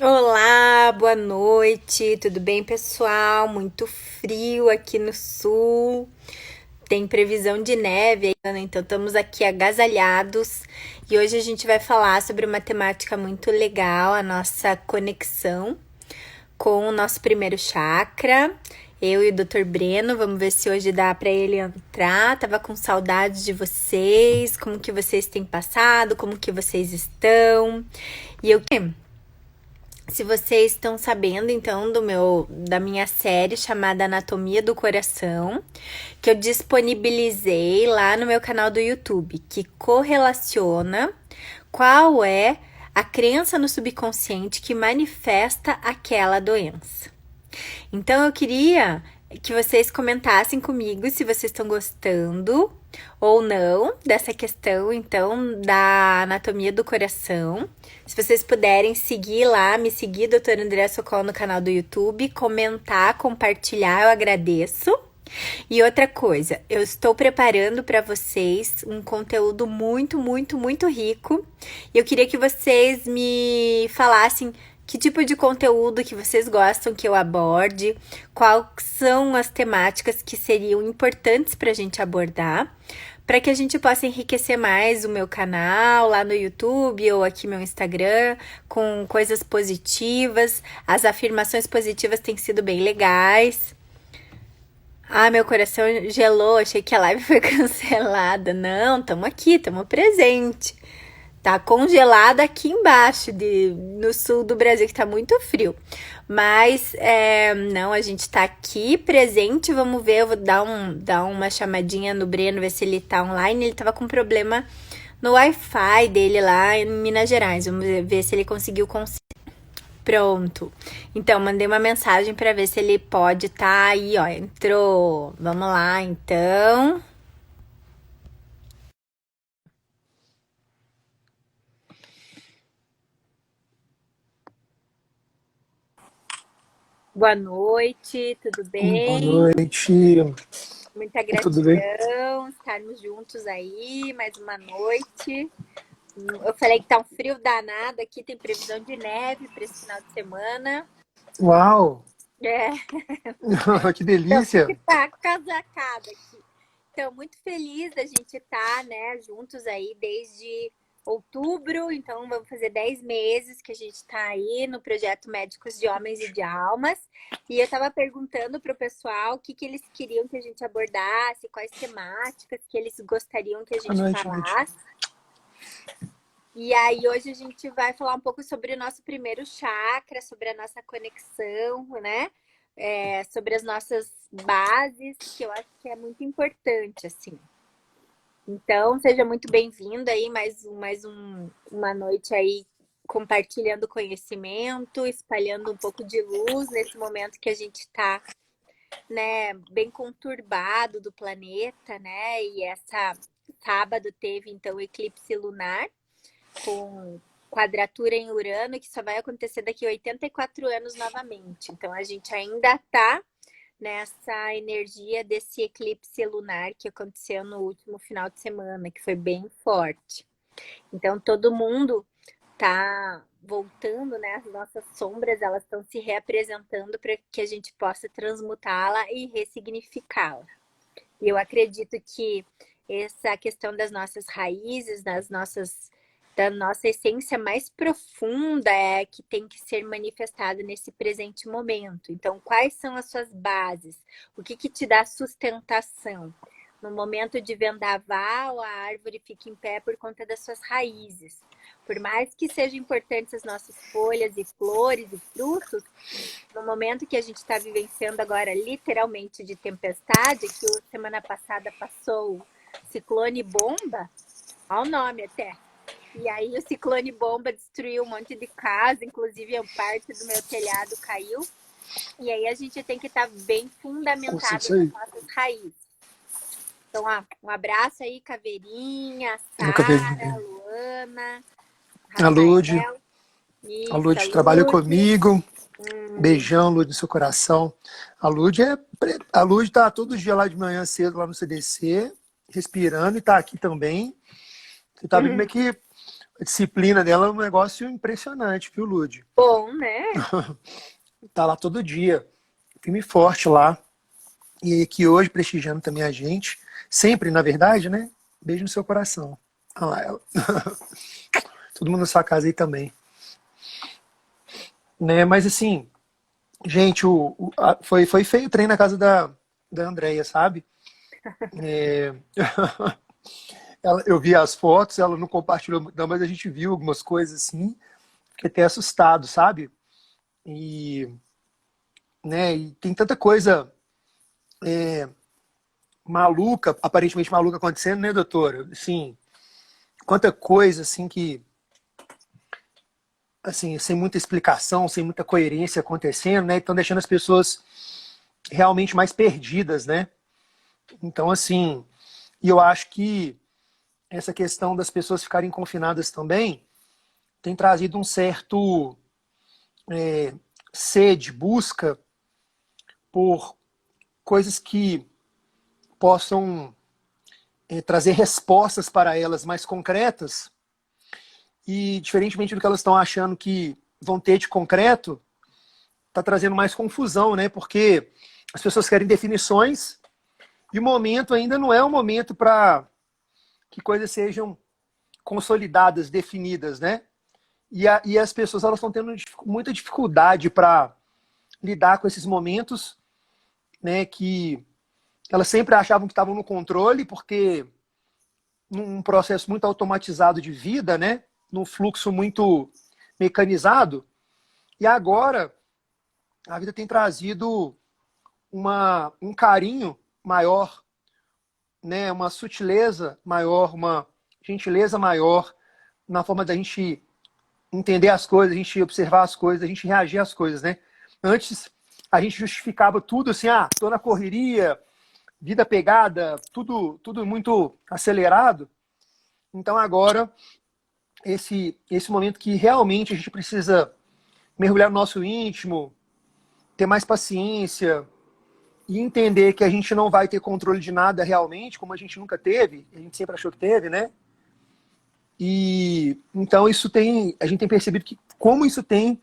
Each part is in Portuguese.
Olá, boa noite, tudo bem, pessoal? Muito frio aqui no sul, tem previsão de neve, né? Então estamos aqui agasalhados e hoje a gente vai falar sobre uma temática muito legal, a nossa conexão com o nosso primeiro chakra. Eu e o Dr. Breno, vamos ver se hoje dá para ele entrar. Tava com saudades de vocês, como que vocês têm passado, como que vocês estão. E eu se vocês estão sabendo, então, da minha série chamada Anatomia do Coração, que eu disponibilizei lá no meu canal do YouTube, que correlaciona qual é a crença no subconsciente que manifesta aquela doença. Então eu queria que vocês comentassem comigo se vocês estão gostando ou não dessa questão, então, da anatomia do coração. Se vocês puderem seguir lá, me seguir, doutora Andréa Socol, no canal do YouTube, comentar, compartilhar, eu agradeço. E outra coisa, eu estou preparando para vocês um conteúdo muito, muito, muito rico. E eu queria que vocês me falassem que tipo de conteúdo que vocês gostam que eu aborde, quais são as temáticas que seriam importantes para a gente abordar, para que a gente possa enriquecer mais o meu canal lá no YouTube ou aqui meu Instagram com coisas positivas. As afirmações positivas têm sido bem legais. Ah, meu coração gelou, achei que a live foi cancelada. Não, estamos aqui, estamos presente. Tá congelada aqui embaixo, no sul do Brasil, que tá muito frio. Mas, não, a gente tá aqui presente. Vamos ver, eu vou dar uma chamadinha no Breno, ver se ele tá online. Ele tava com problema no Wi-Fi dele lá em Minas Gerais. Vamos ver se ele conseguiu. Pronto. Então, mandei uma mensagem para ver se ele pode tá aí, ó. Entrou. Vamos lá, então. Boa noite, tudo Boa bem? noite, Muita tudo bem? gratidão estarmos juntos aí mais uma noite. Eu falei que tá um frio danado aqui, tem previsão de neve para esse final de semana. Uau, É, que então tem que delícia! estar casacada aqui. Então, muito feliz da gente estar, né, juntos aí desde outubro. Então, vamos fazer 10 meses que a gente está aí no projeto Médicos de Homens e de Almas. E eu estava perguntando para o pessoal o que, que eles queriam que a gente abordasse, quais temáticas que eles gostariam que a Boa gente noite, Lúcia. falasse. E aí, hoje a gente vai falar um pouco sobre o nosso primeiro chakra, sobre a nossa conexão, né? Sobre as nossas bases, que eu acho que é muito importante, assim. Então, seja muito bem-vindo aí, uma noite aí compartilhando conhecimento, espalhando um pouco de luz nesse momento que a gente está, né, bem conturbado do planeta, né? E essa sábado teve então o eclipse lunar com quadratura em Urano, que só vai acontecer daqui a 84 anos novamente. Então a gente ainda está nessa energia desse eclipse lunar que aconteceu no último final de semana, que foi bem forte. Então todo mundo tá voltando, né? As nossas sombras, elas estão se reapresentando para que a gente possa transmutá-la e ressignificá-la. E eu acredito que essa questão das nossas raízes, da nossa essência mais profunda é que tem que ser manifestada nesse presente momento. Então, quais são as suas bases? O que te dá sustentação? No momento de vendaval, a árvore fica em pé por conta das suas raízes. Por mais que sejam importantes as nossas folhas e flores e frutos, no momento que a gente está vivenciando agora, literalmente, de tempestade, que semana passada passou o ciclone bomba, olha o nome até. E aí o ciclone bomba destruiu um monte de casa, inclusive a parte do meu telhado caiu. E aí a gente tem que estar bem Consigo fundamentado isso nas aí. nossas raízes. Então, um abraço aí, Caveirinha, Nunca vi. Sara, Luana, A Lud, Rafael. a Isso, a Lud trabalhou Lud. comigo. Hum. Beijão, Lud, no seu coração. A Lud tá todo dia lá de manhã cedo, lá no CDC, respirando, e tá aqui também. Você tá vendo como é que A disciplina dela é um negócio impressionante, viu, Lude? Bom, né? Tá lá todo dia, firme e forte lá. E aqui hoje prestigiando também a gente. Sempre, na verdade, né? Beijo no seu coração. Olha lá ela. Todo mundo na sua casa aí também. Né? Mas assim, gente, foi feio o trem na casa da Andrea, sabe? É, eu vi as fotos, ela não compartilhou muito, não, mas a gente viu algumas coisas assim, fiquei até assustado, sabe? E, né, e tem tanta coisa maluca, aparentemente maluca acontecendo, né, doutora? Assim, quanta coisa assim que, assim, sem muita explicação, sem muita coerência acontecendo, né? Estão deixando as pessoas realmente mais perdidas, né? Então, assim, e eu acho que essa questão das pessoas ficarem confinadas também tem trazido um certo sede, busca por coisas que possam trazer respostas para elas mais concretas e, diferentemente do que elas estão achando que vão ter de concreto, está trazendo mais confusão, né? Porque as pessoas querem definições e o momento ainda não é um momento para que coisas sejam consolidadas, definidas, né? E as pessoas elas estão tendo muita dificuldade para lidar com esses momentos, né? Que elas sempre achavam que estavam no controle, porque num processo muito automatizado de vida, né? Num fluxo muito mecanizado. E agora a vida tem trazido um carinho maior, né? Uma sutileza maior, uma gentileza maior na forma da gente entender as coisas, a gente observar as coisas, a gente reagir às coisas, né? Antes a gente justificava tudo assim, tô na correria, vida pegada, tudo muito acelerado. Então agora esse momento que realmente a gente precisa mergulhar no nosso íntimo, ter mais paciência e entender que a gente não vai ter controle de nada realmente, como a gente nunca teve, a gente sempre achou que teve, né? E então a gente tem percebido que como isso tem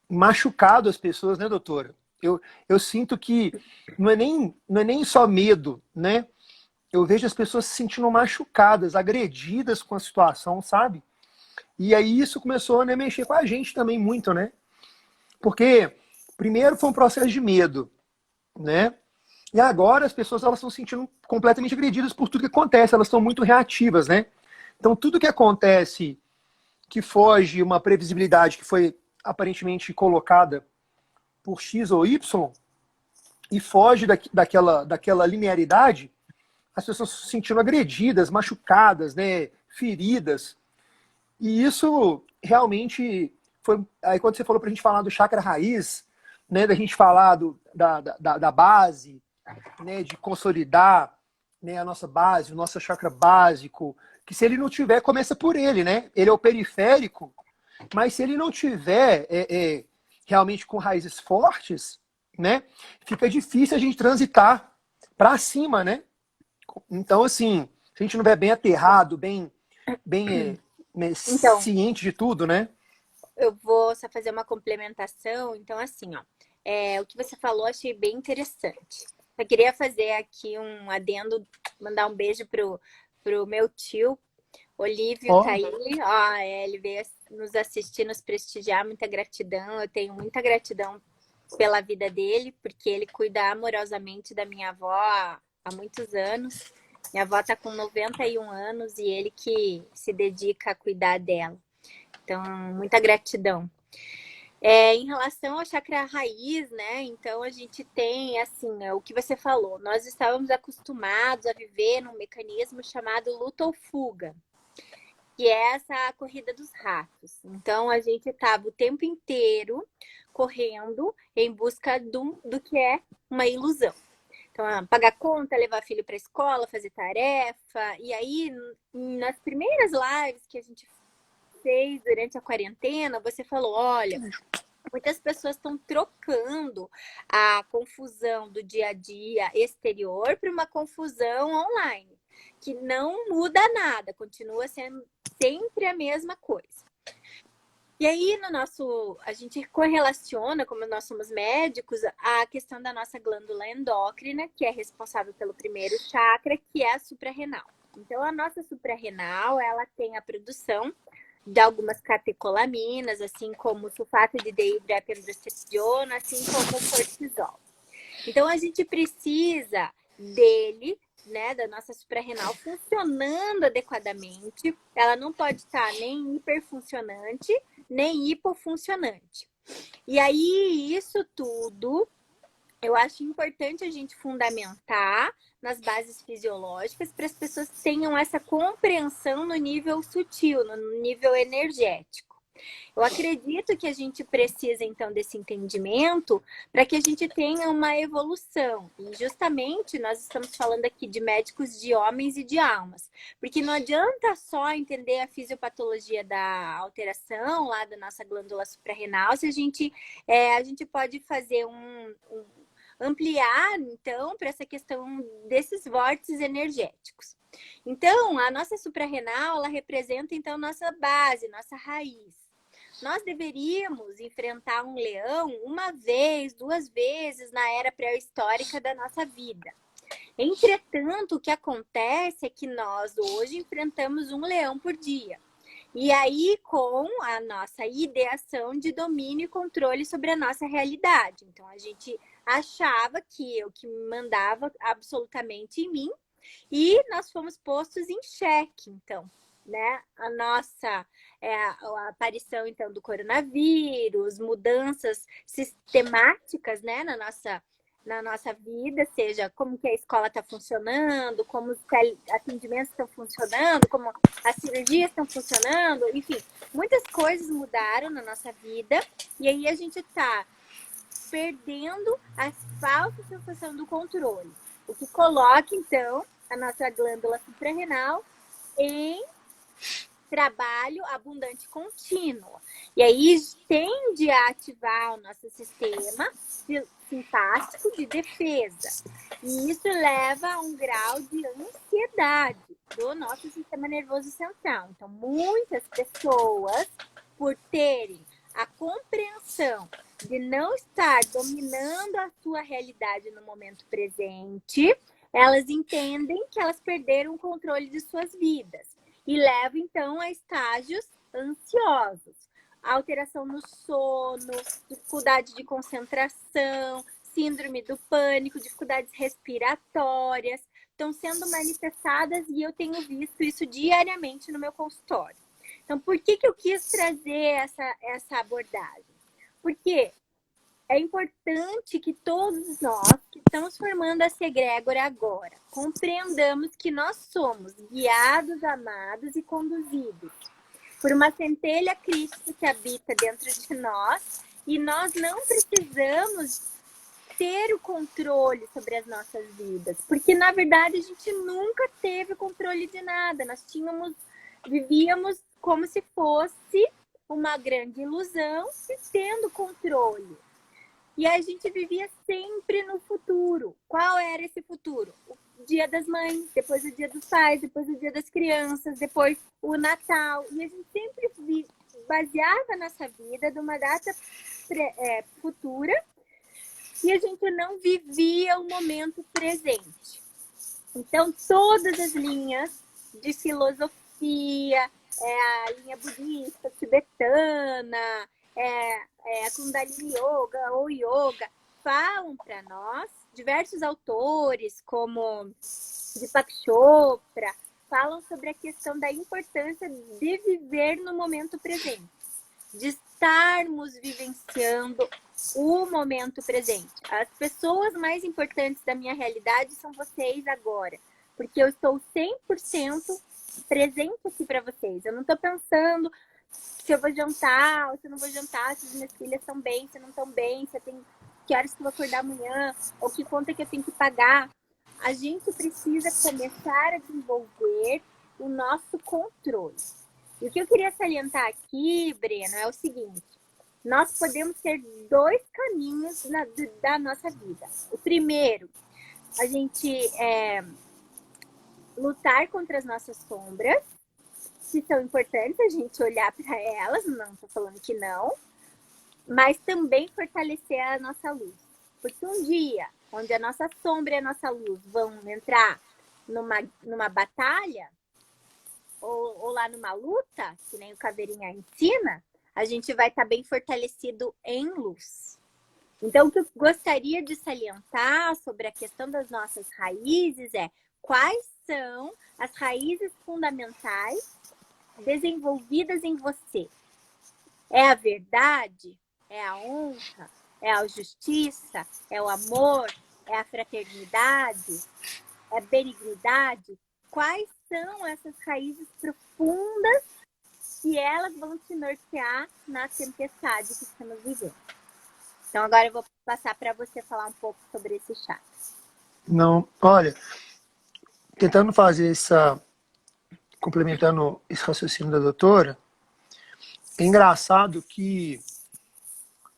machucado as pessoas, né, doutora? Eu sinto que não é nem só medo, né? Eu vejo as pessoas se sentindo machucadas, agredidas com a situação, sabe? E aí isso começou a, né, mexer com a gente também muito, né? Porque primeiro foi um processo de medo, né? E agora as pessoas elas estão se sentindo completamente agredidas por tudo que acontece, elas estão muito reativas, né? Então tudo que acontece que foge uma previsibilidade que foi aparentemente colocada por X ou Y e foge daquela linearidade, as pessoas se sentindo agredidas, machucadas, né, feridas. E isso realmente foi. Aí quando você falou para a gente falar do chakra raiz, né, da gente falar da base, né, de consolidar, né, a nossa base, o nosso chakra básico, que se ele não tiver, começa por ele, né? Ele é o periférico, mas se ele não tiver realmente com raízes fortes, né, fica difícil a gente transitar para cima, né? Então, assim, se a gente não estiver bem aterrado, bem Então, ciente de tudo, né? eu vou só fazer uma complementação. Então, assim, ó, o que você falou, achei bem interessante. Eu queria fazer aqui um adendo, mandar um beijo pro meu tio, Olívio tá Ó, aí, ó, ele veio nos assistir, nos prestigiar, muita gratidão. Eu tenho muita gratidão pela vida dele, porque ele cuida amorosamente da minha avó há muitos anos. Minha avó tá com 91 anos e ele que se dedica a cuidar dela. Então, muita gratidão. Em relação ao chakra raiz, né? Então a gente tem assim, o que você falou, nós estávamos acostumados a viver num mecanismo chamado luta ou fuga, que é essa corrida dos ratos. Então a gente estava o tempo inteiro correndo em busca do que é uma ilusão. Então, pagar conta, levar filho para a escola, fazer tarefa. E aí, nas primeiras lives que a gente fez durante a quarentena, você falou: olha, muitas pessoas estão trocando a confusão do dia a dia exterior para uma confusão online. que não muda nada, continua sendo sempre a mesma coisa. E aí, a gente correlaciona, como nós somos médicos, a questão da nossa glândula endócrina, que é responsável pelo primeiro chakra, que é a suprarrenal. Então, a nossa suprarrenal, ela tem a produção de algumas catecolaminas, assim como sulfato de dehidroepiandrosterona, assim como o cortisol. Então, a gente precisa dele, né, da nossa suprarrenal funcionando adequadamente. Ela não pode estar nem hiperfuncionante, nem hipofuncionante. E aí, isso tudo, eu acho importante a gente fundamentar nas bases fisiológicas para as pessoas tenham essa compreensão no nível sutil, no nível energético. Eu acredito que a gente precisa, então, desse entendimento para que a gente tenha uma evolução. E justamente nós estamos falando aqui de médicos de homens e de almas. Porque não adianta só entender a fisiopatologia da alteração lá da nossa glândula suprarrenal, se a gente pode fazer ampliar, então, para essa questão desses vórtices energéticos. Então, a nossa suprarrenal, ela representa, então, nossa base, nossa raiz. Nós deveríamos enfrentar um leão uma vez, 2 vezes na era pré-histórica da nossa vida. Entretanto, o que acontece é que nós hoje enfrentamos um leão por dia. E aí, com a nossa ideação de domínio e controle sobre a nossa realidade. Então, a gente achava que eu que mandava absolutamente em mim e nós fomos postos em xeque, então, né? A aparição, então, do coronavírus, mudanças sistemáticas, né, na nossa vida, seja como que a escola está funcionando, como os atendimentos estão funcionando, como as cirurgias estão funcionando, enfim, muitas coisas mudaram na nossa vida e aí a gente está perdendo a falsa sensação do controle, o que coloca, então, a nossa glândula suprarrenal em trabalho abundante contínuo. E aí tende a ativar o nosso sistema simpático de defesa. E isso leva a um grau de ansiedade do nosso sistema nervoso central. Então, muitas pessoas, por terem a compreensão de não estar dominando a sua realidade no momento presente, elas entendem que elas perderam o controle de suas vidas. E leva, então, a estágios ansiosos. Alteração no sono, dificuldade de concentração, síndrome do pânico, dificuldades respiratórias, estão sendo manifestadas e eu tenho visto isso diariamente no meu consultório. Então, por que eu quis trazer essa abordagem? Porque é importante que todos nós que estamos formando essa egrégora agora compreendamos que nós somos guiados, amados e conduzidos por uma centelha crística que habita dentro de nós e nós não precisamos ter o controle sobre as nossas vidas, porque na verdade a gente nunca teve controle de nada, vivíamos como se fosse uma grande ilusão e tendo controle. E a gente vivia sempre no futuro. Qual era esse futuro? O Dia das Mães, depois o Dia dos Pais, depois o Dia das Crianças, depois o Natal. E a gente sempre baseava a nossa vida numa data futura e a gente não vivia o momento presente. Então, todas as linhas de filosofia, a linha budista, tibetana, a Kundalini Yoga ou Yoga, falam para nós, diversos autores, como Deepak Chopra, falam sobre a questão da importância de viver no momento presente, de estarmos vivenciando o momento presente. As pessoas mais importantes da minha realidade são vocês agora, porque eu estou 100% presente aqui para vocês. Eu não estou pensando se eu vou jantar, ou se eu não vou jantar, se as minhas filhas estão bem, se não estão bem, se eu tenho, que horas que eu vou acordar amanhã, ou que conta que eu tenho que pagar. A gente precisa começar a desenvolver o nosso controle. E o que eu queria salientar aqui, Breno, é o seguinte: nós podemos ter 2 caminhos da nossa vida. O primeiro, a gente lutar contra as nossas sombras, que são importantes a gente olhar para elas, não estou falando que não, mas também fortalecer a nossa luz. Porque um dia onde a nossa sombra e a nossa luz vão entrar numa batalha, ou lá numa luta, que nem o Caveirinha ensina, a gente vai estar bem fortalecido em luz. Então, o que eu gostaria de salientar sobre a questão das nossas raízes é quais são as raízes fundamentais desenvolvidas em você. É a verdade? É a honra? É a justiça? É o amor? É a fraternidade? É a benignidade? Quais são essas raízes profundas que elas vão te nortear na tempestade que estamos vivendo? Então, agora eu vou passar para você falar um pouco sobre esse chakra. Não, olha, tentando fazer complementando esse raciocínio da doutora, é engraçado que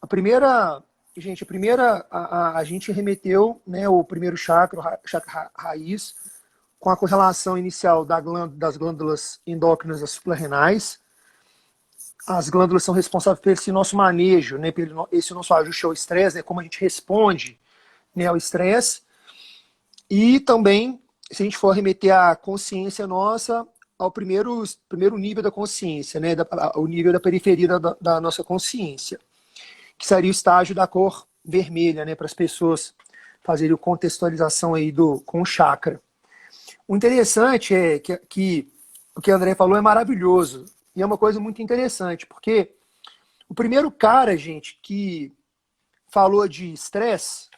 a gente remeteu, né, o primeiro chakra, o chakra raiz, com a correlação inicial das glândulas endócrinas das suprarrenais. As glândulas são responsáveis por esse nosso manejo, né, pelo esse nosso ajuste ao estresse, né, como a gente responde, né, ao estresse. E também, se a gente for remeter a consciência nossa ao primeiro nível da consciência, né, o nível da periferia da nossa consciência, que seria o estágio da cor vermelha, né, para as pessoas fazerem a contextualização aí com o chakra. O interessante é que o que a André falou é maravilhoso, e é uma coisa muito interessante, porque o primeiro cara, gente, que falou de estresse,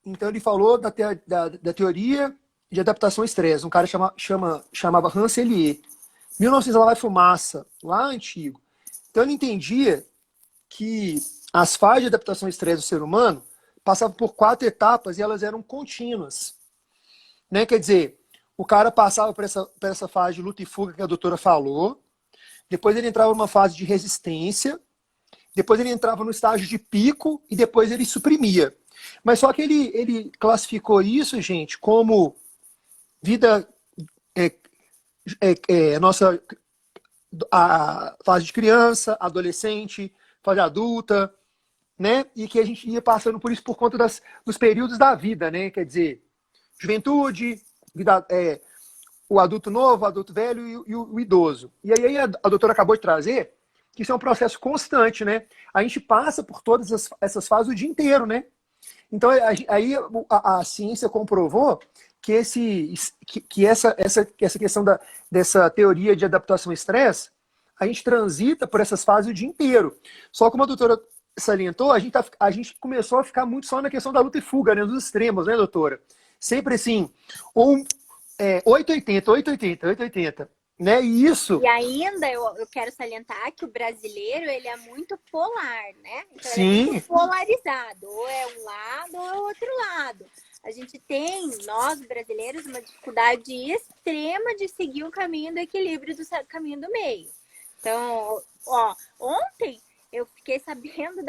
então ele falou da teoria de adaptação ao estresse, um cara chamava Hans Selye, 1900 lá vai fumaça, lá antigo. Então ele entendia que as fases de adaptação ao estresse do ser humano passavam por 4 etapas e elas eram contínuas. Né? Quer dizer, o cara passava por essa fase de luta e fuga que a doutora falou, depois ele entrava numa fase de resistência, depois ele entrava no estágio de pico e depois ele suprimia. Mas só que ele classificou isso, gente, como vida nossa a fase de criança, adolescente, fase adulta, né? E que a gente ia passando por isso por conta dos períodos da vida, né? Quer dizer, juventude, vida, o adulto novo, o adulto velho e o idoso. E aí a doutora acabou de trazer que isso é um processo constante, né? A gente passa por todas essas fases o dia inteiro, né? Então aí a ciência comprovou que essa questão dessa teoria de adaptação ao estresse, a gente transita por essas fases o dia inteiro. Só como a doutora salientou, a gente começou a ficar muito só na questão da luta e fuga, né, dos extremos, né, doutora? Sempre assim, 880, 880, 880. Né? E isso. E ainda eu quero salientar que o brasileiro ele é muito polar, né? Então Sim. Ele é muito polarizado, ou é um lado ou é o outro lado. A gente tem, nós brasileiros, uma dificuldade extrema de seguir o caminho do equilíbrio, do caminho do meio. Então, ontem eu fiquei sabendo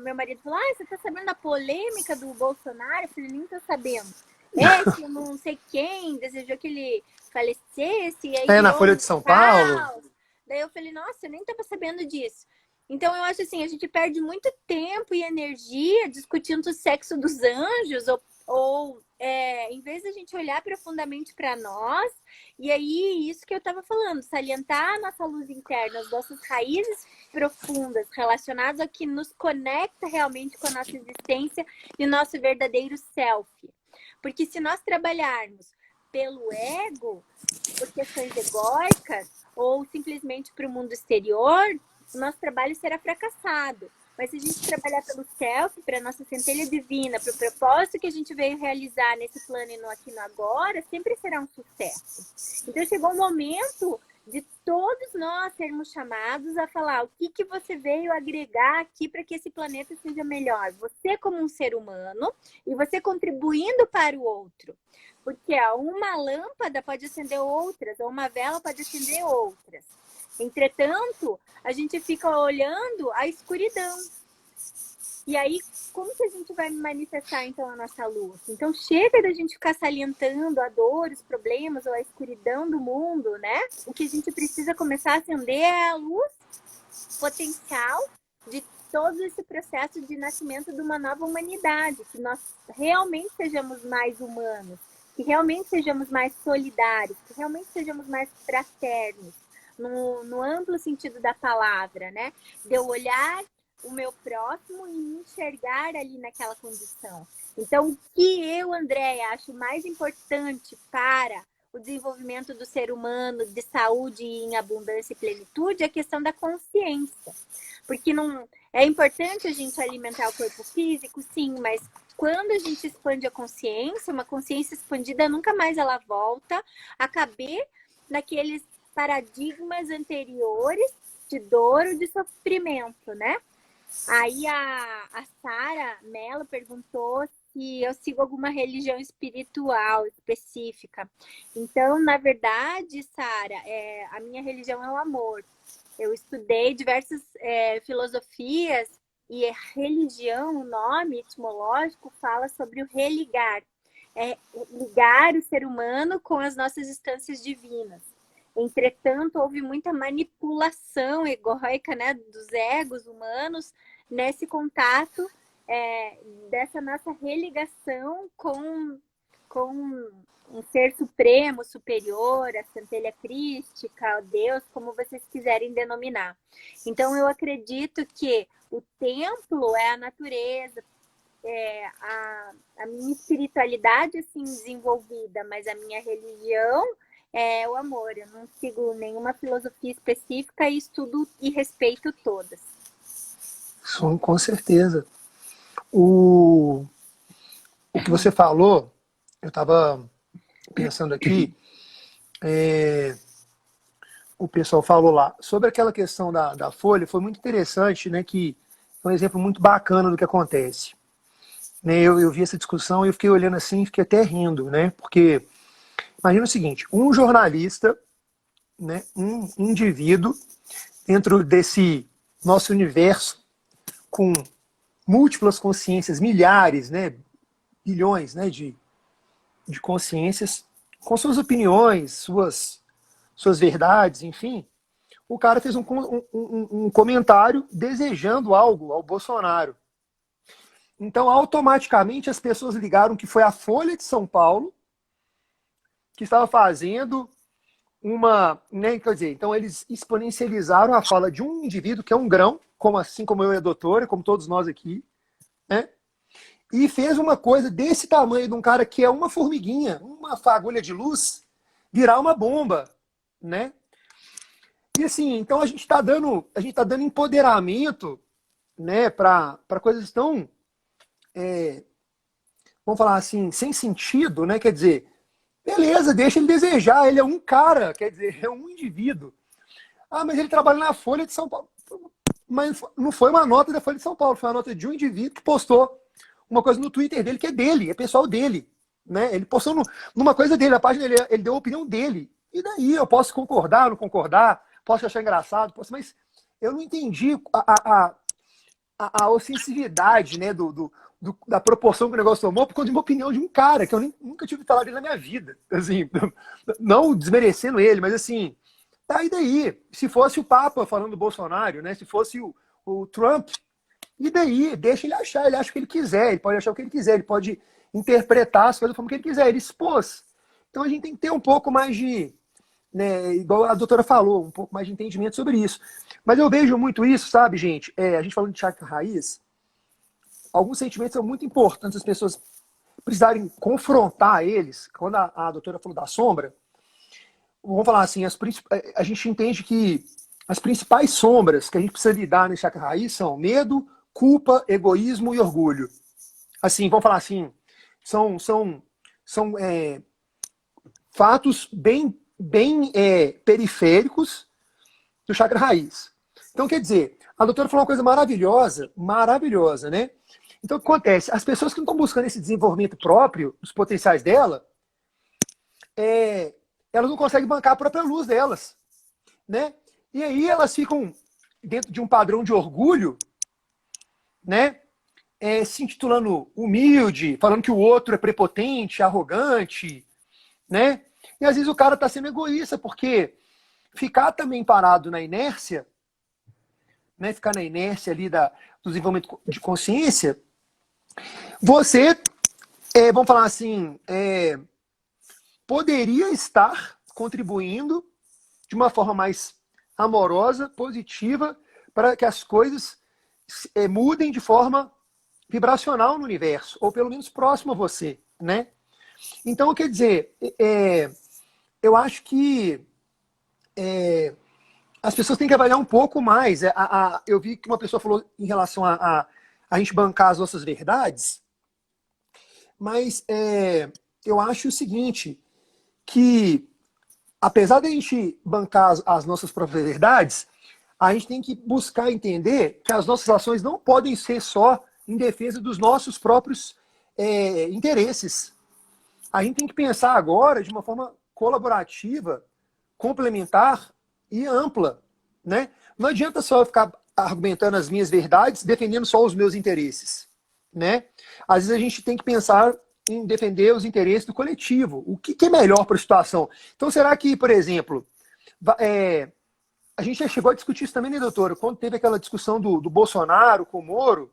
meu marido falou, você tá sabendo da polêmica do Bolsonaro? Eu falei, nem tô sabendo. Que eu não sei quem desejou que ele falecesse. E aí na Folha de São Paulo. Daí eu falei, nossa, eu nem estava sabendo disso. Então eu acho assim, a gente perde muito tempo e energia discutindo o sexo dos anjos, ou em vez da gente olhar profundamente para nós, e aí isso que eu estava falando, salientar a nossa luz interna, as nossas raízes profundas relacionadas ao que nos conecta realmente com a nossa existência e o nosso verdadeiro self. Porque se nós trabalharmos pelo ego, por questões egóicas, ou simplesmente para o mundo exterior, o nosso trabalho será fracassado. Mas se a gente trabalhar pelo self, para a nossa centelha divina, para o propósito que a gente veio realizar nesse plano e no aqui e no agora, sempre será um sucesso. Então chegou o momento de todos nós sermos chamados a falar o que você veio agregar aqui para que esse planeta seja melhor. Você como um ser humano e você contribuindo para o outro. Porque uma lâmpada pode acender outras, ou uma vela pode acender outras. Entretanto, a gente fica olhando a escuridão. E aí, como que a gente vai manifestar, então, a nossa luz? Então, chega da gente ficar salientando a dor, os problemas ou a escuridão do mundo, né? O que a gente precisa começar a acender é a luz potencial de todo esse processo de nascimento de uma nova humanidade, que nós realmente sejamos mais humanos, que realmente sejamos mais solidários, que realmente sejamos mais fraternos, no amplo sentido da palavra, né? De eu olhar o meu próximo e me enxergar ali naquela condição. Então, o que eu, Andréia, acho mais importante para o desenvolvimento do ser humano de saúde em abundância e plenitude é a questão da consciência. Porque não é importante a gente alimentar o corpo físico, sim, mas quando a gente expande a consciência, uma consciência expandida nunca mais ela volta a caber naqueles paradigmas anteriores de dor ou de sofrimento, né? Aí a Sara Mello perguntou se eu sigo alguma religião espiritual específica. Então, na verdade, Sara, a minha religião é o amor. Eu estudei diversas filosofias e religião, o nome etimológico, fala sobre o religar. É ligar o ser humano com as nossas instâncias divinas. Entretanto, houve muita manipulação egóica, né, dos egos humanos nesse contato dessa nossa religação com um ser supremo, superior, a centelha crística, Deus, como vocês quiserem denominar. Então, eu acredito que o templo é a natureza, a minha espiritualidade assim desenvolvida, mas a minha religião é o amor. Eu não sigo nenhuma filosofia específica e estudo e respeito todas. Sim, com certeza. O, o que você falou, eu estava pensando aqui, o pessoal falou lá, sobre aquela questão da folha, foi muito interessante, né, que é um exemplo muito bacana do que acontece. Né, eu vi essa discussão e eu fiquei olhando assim, fiquei até rindo, né, porque imagina o seguinte, um jornalista, né, um indivíduo dentro desse nosso universo com múltiplas consciências, milhares, né, bilhões, né, de consciências, com suas opiniões, suas verdades, enfim, o cara fez um comentário desejando algo ao Bolsonaro. Então, automaticamente, as pessoas ligaram que foi a Folha de São Paulo que estava fazendo uma... Né, quer dizer, então eles exponencializaram a fala de um indivíduo que é um grão, assim como eu e a doutora, como todos nós aqui, né? E fez uma coisa desse tamanho de um cara que é uma formiguinha, uma fagulha de luz, virar uma bomba, né? E assim, então a gente está dando empoderamento, né, para coisas tão, vamos falar assim, sem sentido, né? Quer dizer, beleza, deixa ele desejar, ele é um cara, quer dizer, é um indivíduo. Ah, mas ele trabalha na Folha de São Paulo. Mas não foi uma nota da Folha de São Paulo, foi uma nota de um indivíduo que postou uma coisa no Twitter dele, que é dele, é pessoal dele. Né? Ele postou numa coisa dele, a página dele, ele deu a opinião dele. E daí eu posso concordar, não concordar, posso achar engraçado, mas eu não entendi a ostensividade, né, da proporção que o negócio tomou por conta de uma opinião de um cara que eu nunca tive falado dele na minha vida. Assim, não desmerecendo ele, mas assim, tá e daí? Se fosse o Papa falando do Bolsonaro, né, se fosse o Trump, e daí? Deixa ele achar, ele acha o que ele quiser, ele pode achar o que ele quiser, ele pode interpretar as coisas como que ele quiser, ele expôs. Então a gente tem que ter um pouco mais de, né, igual a doutora falou, um pouco mais de entendimento sobre isso. Mas eu vejo muito isso, sabe, gente? A gente falando de chakra raiz, alguns sentimentos são muito importantes, as pessoas precisarem confrontar eles. Quando a doutora falou da sombra, vamos falar assim, a gente entende que as principais sombras que a gente precisa lidar nesse chakra raiz são medo, culpa, egoísmo e orgulho. Assim, vamos falar assim, são fatos bem periféricos do chakra raiz. Então, quer dizer, a doutora falou uma coisa maravilhosa, maravilhosa, né? Então, o que acontece? As pessoas que não estão buscando esse desenvolvimento próprio, os potenciais dela, elas não conseguem bancar a própria luz delas, né? E aí elas ficam dentro de um padrão de orgulho, né? se intitulando humilde, falando que o outro é prepotente, arrogante, né? E às vezes o cara está sendo egoísta, porque ficar também parado na inércia, né? Ficar na inércia ali do desenvolvimento de consciência, você, vamos falar assim, poderia estar contribuindo de uma forma mais amorosa, positiva, para que as coisas mudem de forma vibracional no universo, ou pelo menos próximo a você, né? Então, quer dizer, eu acho que as pessoas têm que avaliar um pouco mais. Eu vi que uma pessoa falou em relação a gente bancar as nossas verdades, mas eu acho o seguinte, que apesar de a gente bancar as nossas próprias verdades, a gente tem que buscar entender que as nossas ações não podem ser só em defesa dos nossos próprios interesses. A gente tem que pensar agora de uma forma colaborativa, complementar e ampla, né? Não adianta só eu ficar argumentando as minhas verdades, defendendo só os meus interesses, né? Às vezes a gente tem que pensar em defender os interesses do coletivo. O que é melhor para a situação? Então, será que, por exemplo, a gente já chegou a discutir isso também, né, doutora? Quando teve aquela discussão do Bolsonaro com o Moro,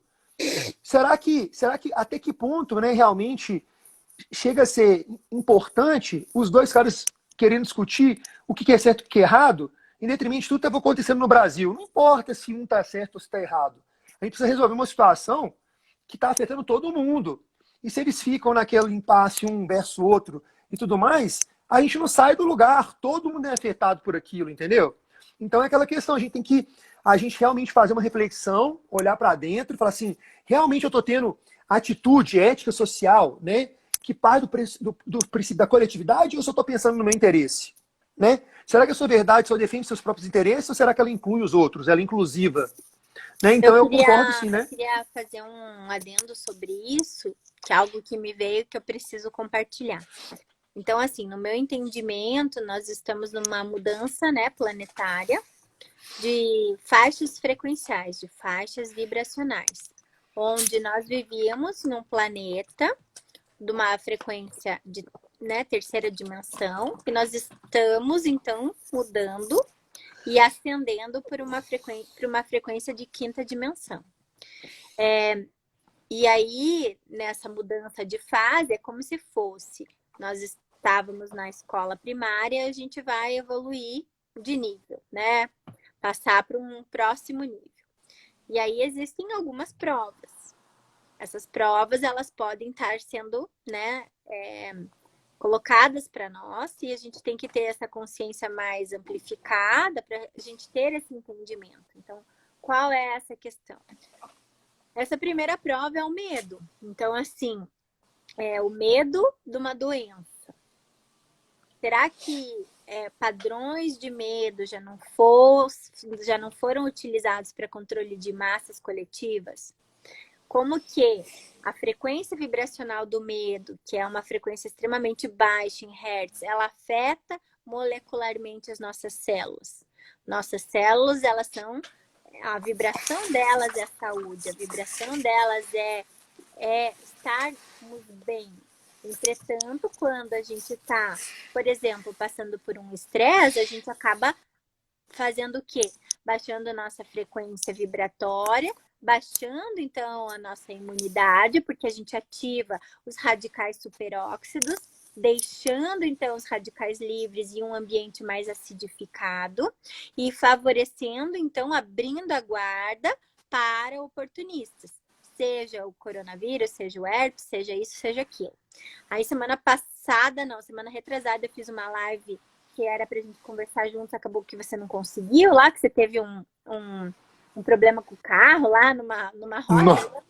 será que até que ponto, né, realmente chega a ser importante os dois caras querendo discutir o que é certo e o que é errado, em detrimento de tudo que estava acontecendo no Brasil? Não importa se um está certo ou se está errado. A gente precisa resolver uma situação que está afetando todo mundo. E se eles ficam naquele impasse um versus outro e tudo mais, a gente não sai do lugar. Todo mundo é afetado por aquilo, entendeu? Então é aquela questão, a gente realmente fazer uma reflexão, olhar para dentro e falar assim, realmente eu estou tendo atitude ética social, né, que parte do princípio da coletividade, ou eu só estou pensando no meu interesse? Né? Será que a sua verdade só defende seus próprios interesses, ou será que ela inclui os outros? Ela é inclusiva? Né? Então eu concordo sim, né? Eu queria fazer um adendo sobre isso, que é algo que me veio que eu preciso compartilhar. Então, assim, no meu entendimento, nós estamos numa mudança, né, planetária de faixas frequenciais, de faixas vibracionais, onde nós vivíamos num planeta de uma frequência de, né, terceira dimensão, e nós estamos, então, mudando e ascendendo por uma frequência de quinta dimensão. E aí, nessa mudança de fase, é como se fosse, nós estávamos na escola primária, a gente vai evoluir de nível, né? Passar para um próximo nível. E aí existem algumas provas. Essas provas, elas podem estar sendo, né, colocadas para nós, e a gente tem que ter essa consciência mais amplificada para a gente ter esse entendimento. Então, qual é essa questão? Essa primeira prova é o medo. Então, assim, é o medo de uma doença. Será que padrões de medo já não foram utilizados para controle de massas coletivas? Como que a frequência vibracional do medo, que é uma frequência extremamente baixa em hertz, ela afeta molecularmente as nossas células. Nossas células, elas são... A vibração delas é saúde, a vibração delas é estarmos bem. Entretanto, quando a gente está, por exemplo, passando por um estresse, a gente acaba fazendo o quê? Baixando a nossa frequência vibratória, baixando, então, a nossa imunidade, porque a gente ativa os radicais superóxidos, deixando, então, os radicais livres em um ambiente mais acidificado e favorecendo, então, abrindo a guarda para oportunistas. Seja o coronavírus, seja o herpes, seja isso, seja aquilo. Aí, semana retrasada, eu fiz uma live que era pra gente conversar juntos, acabou que você não conseguiu lá, que você teve um problema com o carro lá numa rocha.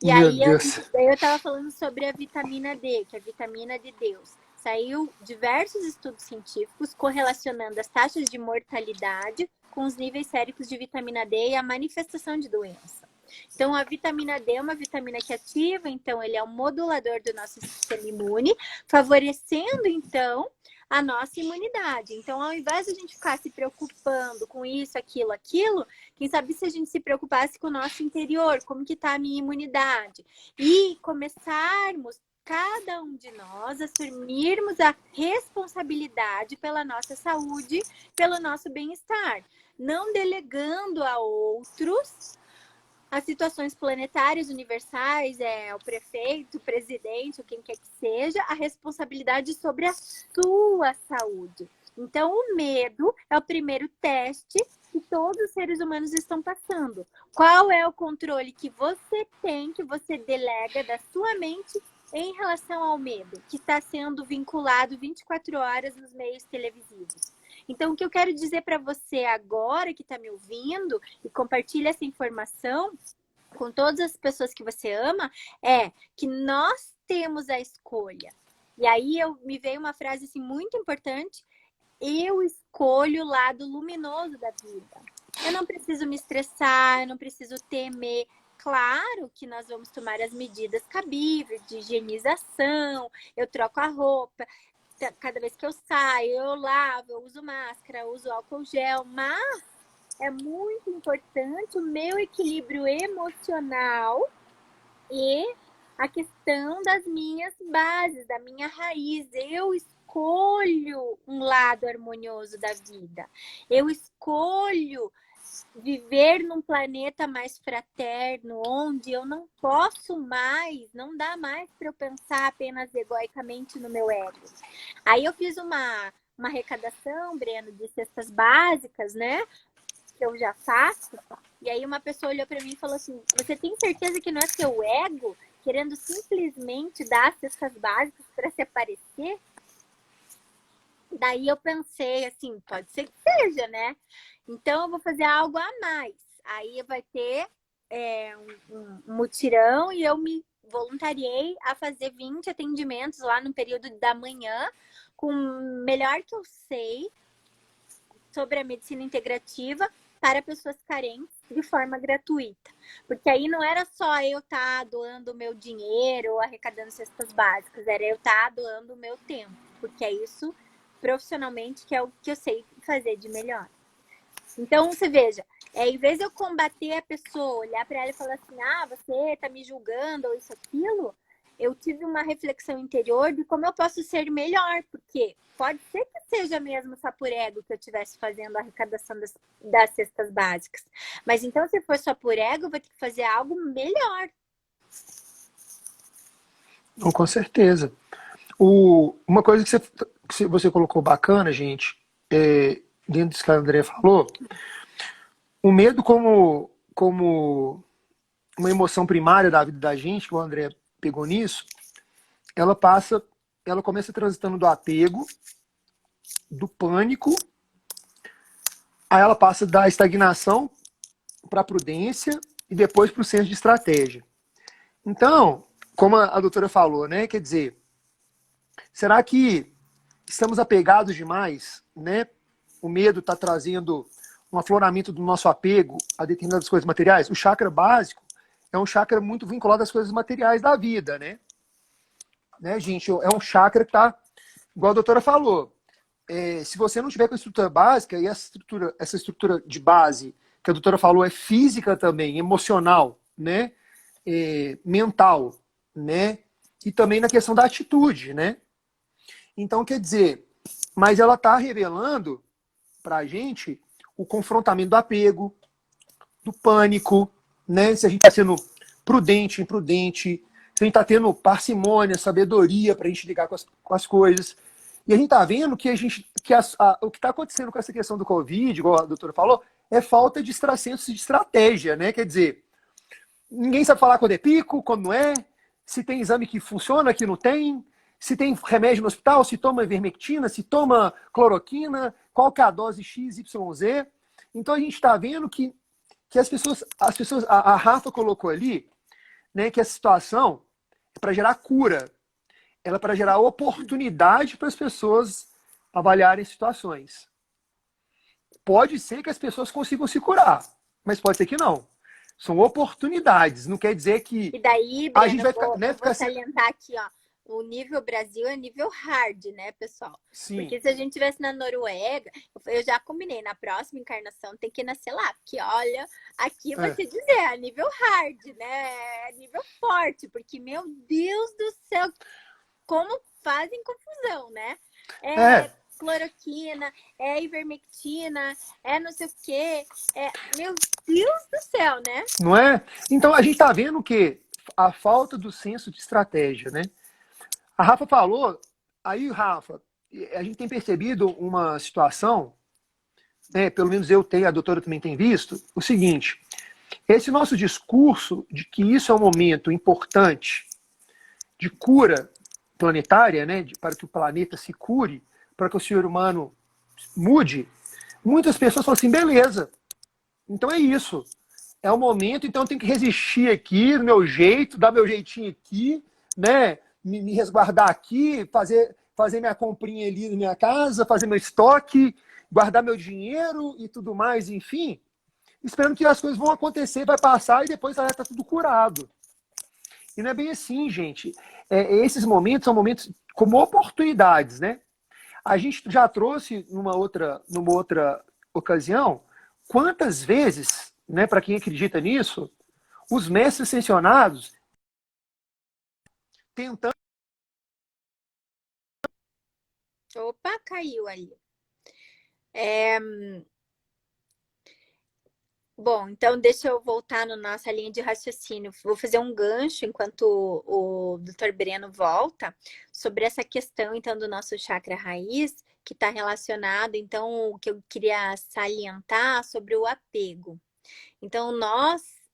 E aí eu tava falando sobre a vitamina D, que é a vitamina de Deus. Saiu diversos estudos científicos correlacionando as taxas de mortalidade com os níveis séricos de vitamina D e a manifestação de doença. Então, a vitamina D é uma vitamina que ativa, então ele é um modulador do nosso sistema imune, favorecendo, então, a nossa imunidade. Então, ao invés de a gente ficar se preocupando com isso, aquilo, quem sabe se a gente se preocupasse com o nosso interior, como que está a minha imunidade, e começarmos, cada um de nós, assumirmos a responsabilidade pela nossa saúde, pelo nosso bem-estar, não delegando a outros as situações planetárias, universais, o prefeito, o presidente, ou quem quer que seja, a responsabilidade sobre a sua saúde. Então, o medo é o primeiro teste que todos os seres humanos estão passando. Qual é o controle que você tem, que você delega da sua mente em relação ao medo, que está sendo vinculado 24 horas nos meios televisivos? Então, o que eu quero dizer para você agora, que está me ouvindo, e compartilha essa informação com todas as pessoas que você ama, é que nós temos a escolha. E aí me veio uma frase assim, muito importante: eu escolho o lado luminoso da vida. Eu não preciso me estressar, eu não preciso temer. Claro que nós vamos tomar as medidas cabíveis de higienização, eu troco a roupa, cada vez que eu saio, eu lavo, eu uso máscara, eu uso álcool gel, mas é muito importante o meu equilíbrio emocional e a questão das minhas bases, da minha raiz. Eu escolho um lado harmonioso da vida. Eu escolho viver num planeta mais fraterno, onde eu não posso mais, não dá mais para eu pensar apenas egoicamente no meu ego. Aí eu fiz uma arrecadação, Breno, de cestas básicas, né? Que eu já faço. E aí uma pessoa olhou para mim e falou assim: você tem certeza que não é seu ego querendo simplesmente dar cestas básicas para se aparecer? Daí eu pensei assim, pode ser que seja, né? Então eu vou fazer algo a mais. Aí vai ter um mutirão e eu me voluntariei a fazer 20 atendimentos lá no período da manhã, com o melhor que eu sei sobre a medicina integrativa para pessoas carentes de forma gratuita. Porque aí não era só eu estar doando o meu dinheiro ou arrecadando cestas básicas, era eu estar doando o meu tempo, porque é isso profissionalmente que é o que eu sei fazer de melhor. Então, você veja, em vez de eu combater a pessoa, olhar para ela e falar assim, você tá me julgando ou isso, aquilo, eu tive uma reflexão interior de como eu posso ser melhor, porque pode ser que seja mesmo só por ego que eu estivesse fazendo a arrecadação das cestas básicas. Mas então, se for só por ego, eu vou ter que fazer algo melhor. Com certeza. Uma coisa que você colocou bacana, gente, dentro disso que a Andrea falou, o medo como uma emoção primária da vida da gente, que o André pegou nisso, ela começa transitando do apego, do pânico, aí ela passa da estagnação para a prudência e depois para o senso de estratégia. Então, como a doutora falou, né, quer dizer, será que estamos apegados demais, né? O medo está trazendo um afloramento do nosso apego a determinadas coisas materiais. O chakra básico é um chakra muito vinculado às coisas materiais da vida, né? Gente, é um chakra que está, igual a doutora falou, se você não tiver com a estrutura básica, e essa estrutura de base que a doutora falou é física também, emocional, né? Mental, né? E também na questão da atitude, né? Então, quer dizer, mas ela está revelando para a gente o confrontamento do apego, do pânico, né? Se a gente está sendo prudente, imprudente, se a gente está tendo parcimônia, sabedoria para a gente ligar com as coisas. E a gente está vendo que, o que está acontecendo com essa questão do Covid, igual a doutora falou, é falta de senso de estratégia, né? Quer dizer, ninguém sabe falar quando é pico, quando não é, se tem exame que funciona, que não tem, se tem remédio no hospital, se toma ivermectina, se toma cloroquina, qual que é a dose XYZ. Então a gente está vendo que as pessoas, a Rafa colocou ali, né, que a situação é para gerar cura, ela é para gerar oportunidade para as pessoas avaliarem situações. Pode ser que as pessoas consigam se curar, mas pode ser que não. São oportunidades, não quer dizer que e daí, Breno, a gente vai ficar, né, vou salientar aqui, ó. o nível Brasil é nível hard, né, pessoal? Sim. Porque se a gente tivesse na Noruega, eu já combinei, na próxima encarnação tem que nascer lá. Porque, olha, aqui eu vou É. te dizer, é nível hard, né? É nível forte. Porque, meu Deus do céu, como fazem confusão, né? É É, cloroquina, é ivermectina, é não sei o quê. Meu Deus do céu, né? não é? Então a gente está vendo que a falta do senso de estratégia, né? A Rafa falou, aí, Rafa, a gente tem percebido uma situação, né, pelo menos eu tenho, a doutora também tem visto, o seguinte: esse nosso discurso de que isso é um momento importante de cura planetária, né, para que o planeta se cure, para que o ser humano mude, muitas pessoas falam assim, beleza, então é isso. É o momento, então eu tenho que resistir aqui, do meu jeito, dar meu jeitinho aqui, né? Me resguardar aqui, fazer minha comprinha ali na minha casa, fazer meu estoque, guardar meu dinheiro e tudo mais, enfim, esperando que as coisas vão acontecer, vai passar e depois vai estar tudo curado. E não é bem assim, gente. Esses momentos são momentos como oportunidades, né? A gente já trouxe numa outra ocasião, quantas vezes, né, para quem acredita nisso, os mestres ascensionados tentando. Opa, caiu ali. Bom, então deixa eu voltar na nossa linha de raciocínio. Vou fazer um gancho enquanto o Dr. Breno volta sobre essa questão então do nosso chakra raiz, que está relacionado, então, o que eu queria salientar sobre o apego. Então,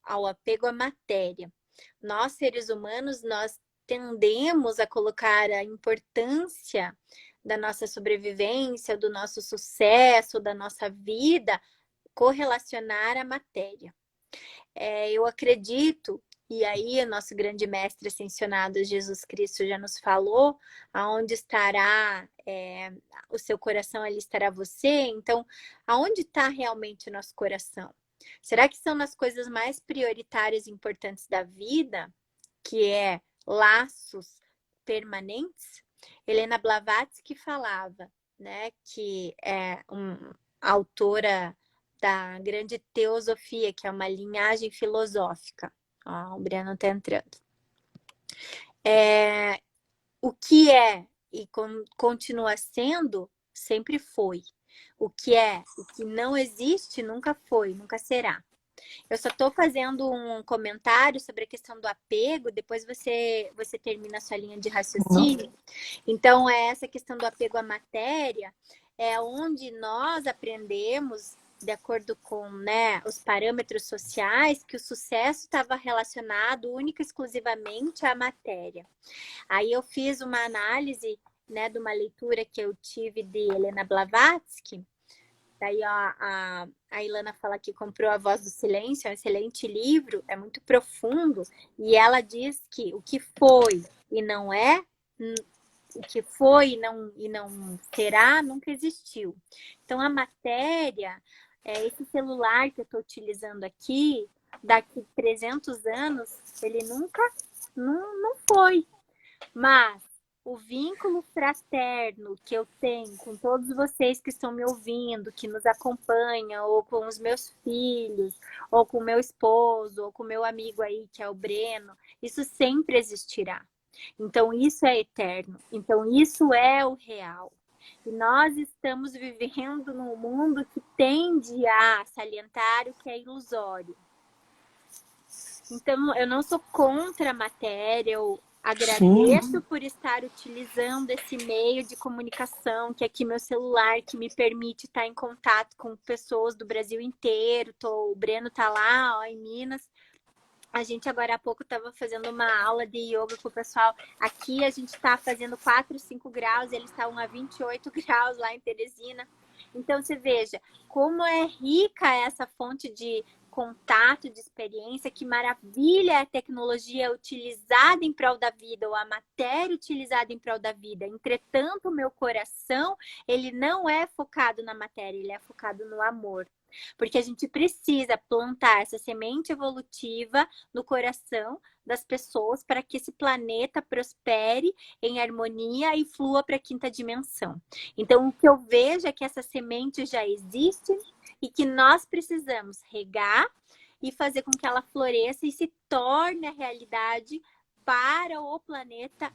ao apego à matéria, nós seres humanos, nós tendemos a colocar a importância da nossa sobrevivência, do nosso sucesso, da nossa vida correlacionar a matéria. Eu acredito, e aí o nosso grande mestre ascensionado Jesus Cristo já nos falou, aonde estará o seu coração, ali estará você. Então, aonde está realmente o nosso coração? Será que são nas coisas mais prioritárias e importantes da vida, que é laços permanentes? Helena Blavatsky falava, né, que é uma autora da grande teosofia, que é uma linhagem filosófica. Ó, o Breno está entrando. O que é e continua sendo, sempre foi. O que não existe, nunca foi, nunca será. Eu só estou fazendo um comentário sobre a questão do apego, depois você termina a sua linha de raciocínio. Então, essa questão do apego à matéria é onde nós aprendemos, de acordo com, né, os parâmetros sociais, que o sucesso estava relacionado única e exclusivamente à matéria. Aí eu fiz uma análise, né, de uma leitura que eu tive de Helena Blavatsky. Daí a Ilana fala que comprou A Voz do Silêncio, é um excelente livro, é muito profundo, e ela diz que o que foi e não é, o que foi e não será, nunca existiu. Então, a matéria, esse celular que eu estou utilizando aqui, daqui 300 anos, ele nunca, não foi. Mas o vínculo fraterno que eu tenho com todos vocês que estão me ouvindo, que nos acompanham, ou com os meus filhos, ou com o meu esposo, ou com o meu amigo aí, que é o Breno, isso sempre existirá. Então, isso é eterno. Então, isso é o real. E nós estamos vivendo num mundo que tende a salientar o que é ilusório. Então, eu não sou contra a matéria, eu agradeço Sim, por estar utilizando esse meio de comunicação, que é aqui meu celular, que me permite estar em contato com pessoas do Brasil inteiro. O Breno tá lá, ó, em Minas. A gente agora há pouco estava fazendo uma aula de yoga com o pessoal. Aqui a gente está fazendo 4, 5 graus, eles estavam a 28 graus lá em Teresina. Então, você veja como é rica essa fonte de contato, de experiência, que maravilha é a tecnologia utilizada em prol da vida, ou a matéria utilizada em prol da vida. Entretanto, o meu coração, ele não é focado na matéria, ele é focado no amor. Porque a gente precisa plantar essa semente evolutiva no coração das pessoas para que esse planeta prospere em harmonia e flua para a quinta dimensão. Então, o que eu vejo é que essa semente já existe e que nós precisamos regar e fazer com que ela floresça e se torne a realidade para o planeta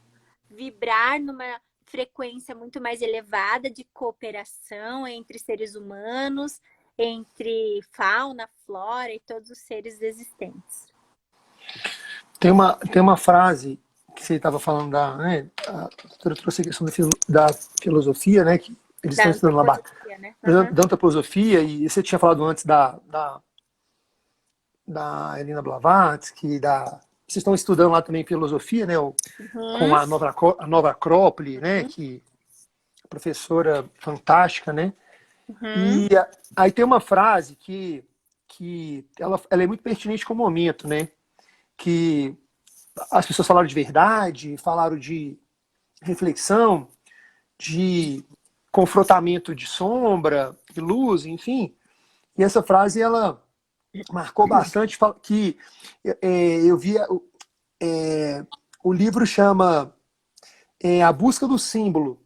vibrar numa frequência muito mais elevada de cooperação entre seres humanos, entre fauna, flora e todos os seres existentes. Tem uma frase que você estava falando da trouxe a questão da filosofia, né? Que eles estão estudando lá, né? Da antroposofia, e você tinha falado antes da Helena Blavatsky, vocês estão estudando lá também filosofia, né? Com a nova Acrópole, né? Que professora fantástica, né? E aí tem uma frase que ela é muito pertinente com o momento, né? Que as pessoas falaram de verdade, falaram de reflexão, de confrontamento de sombra, de luz, enfim. E essa frase, ela marcou bastante, que eu via... o livro chama A Busca do Símbolo.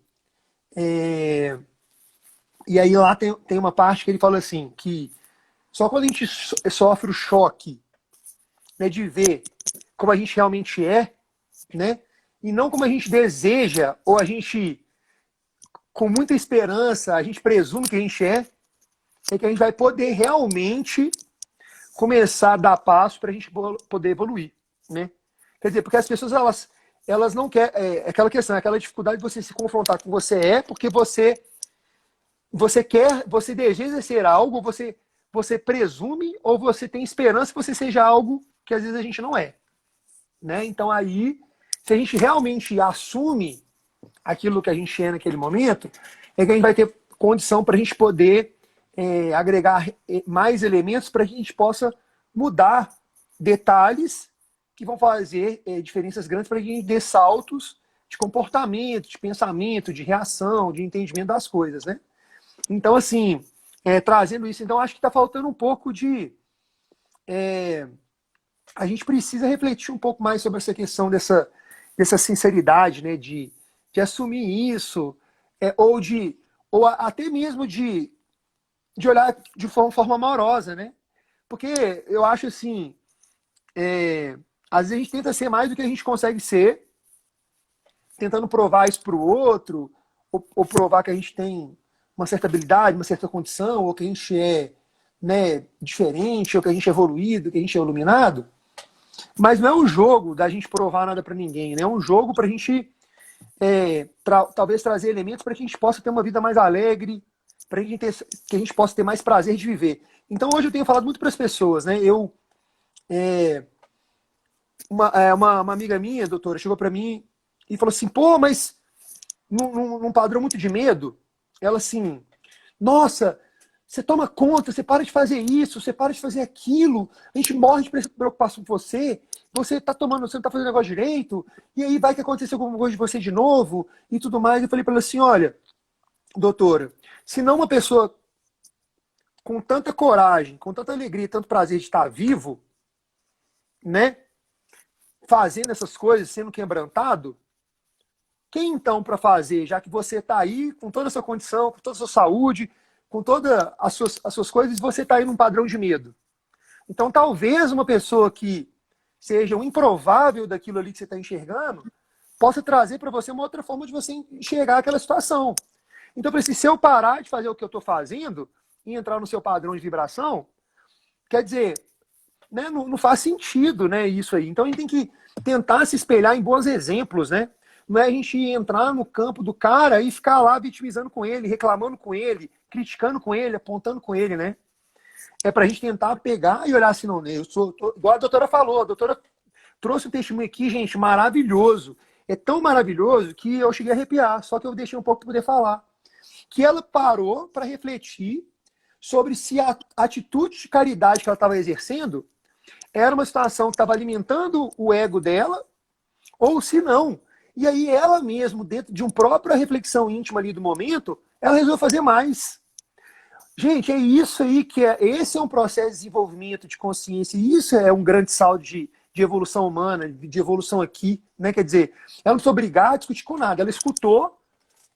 E aí lá tem uma parte que ele fala assim, que só quando a gente sofre o choque, né, de ver como a gente realmente é, né, e não como a gente deseja, ou a gente, com muita esperança, a gente presume que a gente é que a gente vai poder realmente começar a dar passo para a gente poder evoluir, né? Quer dizer, porque as pessoas, elas não querem, aquela questão, aquela dificuldade de você se confrontar com você porque você quer, você deseja ser algo, você presume, ou você tem esperança que você seja algo que às vezes a gente não é, né? Então aí, se a gente realmente assume aquilo que a gente é naquele momento, é que a gente vai ter condição para a gente poder agregar mais elementos para que a gente possa mudar detalhes que vão fazer diferenças grandes para que a gente dê saltos de comportamento, de pensamento, de reação, de entendimento das coisas, né? Então, assim, trazendo isso, então acho que está faltando um pouco de... a gente precisa refletir um pouco mais sobre essa questão dessa sinceridade, né? De assumir isso, ou até mesmo de olhar de forma amorosa, né? Porque eu acho assim, às vezes a gente tenta ser mais do que a gente consegue ser, tentando provar isso para o outro, ou provar que a gente tem uma certa habilidade, uma certa condição, ou que a gente é, né, diferente, ou que a gente é evoluído, que a gente é iluminado. Mas não é um jogo da gente provar nada para ninguém, né? É um jogo para a gente talvez trazer elementos para que a gente possa ter uma vida mais alegre, para que a gente possa ter mais prazer de viver. Então hoje eu tenho falado muito para as pessoas, né? Uma amiga minha, doutora, chegou para mim e falou assim, pô, mas num padrão muito de medo, ela assim, nossa, você toma conta, você para de fazer isso, você para de fazer aquilo, a gente morre de preocupação com você, você não tá fazendo negócio direito, e aí vai que acontecer alguma coisa de você de novo, e tudo mais. Eu falei para ela assim, olha, doutora, se não uma pessoa com tanta coragem, com tanta alegria, tanto prazer de estar vivo, né, fazendo essas coisas, sendo quebrantado, quem então para fazer, já que você está aí com toda a sua condição, com toda a sua saúde, com todas as suas coisas, você está aí num padrão de medo. Então talvez uma pessoa que seja um improvável daquilo ali que você está enxergando, possa trazer para você uma outra forma de você enxergar aquela situação. Então, se eu parar de fazer o que eu estou fazendo e entrar no seu padrão de vibração, quer dizer, né, não faz sentido, né, isso aí. Então a gente tem que tentar se espelhar em bons exemplos, né? Não é a gente entrar no campo do cara e ficar lá vitimizando com ele, reclamando com ele, criticando com ele, apontando com ele, né? É pra gente tentar pegar e olhar assim, não, igual a doutora falou, a doutora trouxe um testemunho aqui, gente, maravilhoso. É tão maravilhoso que eu cheguei a arrepiar, só que eu deixei um pouco para poder falar. Que ela parou para refletir sobre se a atitude de caridade que ela estava exercendo era uma situação que estava alimentando o ego dela, ou se não. E aí ela mesmo, dentro de uma própria reflexão íntima ali do momento, ela resolveu fazer mais. Gente, é isso aí esse é um processo de desenvolvimento de consciência, e isso é um grande salto de evolução humana, de evolução aqui, né? Quer dizer, ela não foi obrigada a discutir com nada, ela escutou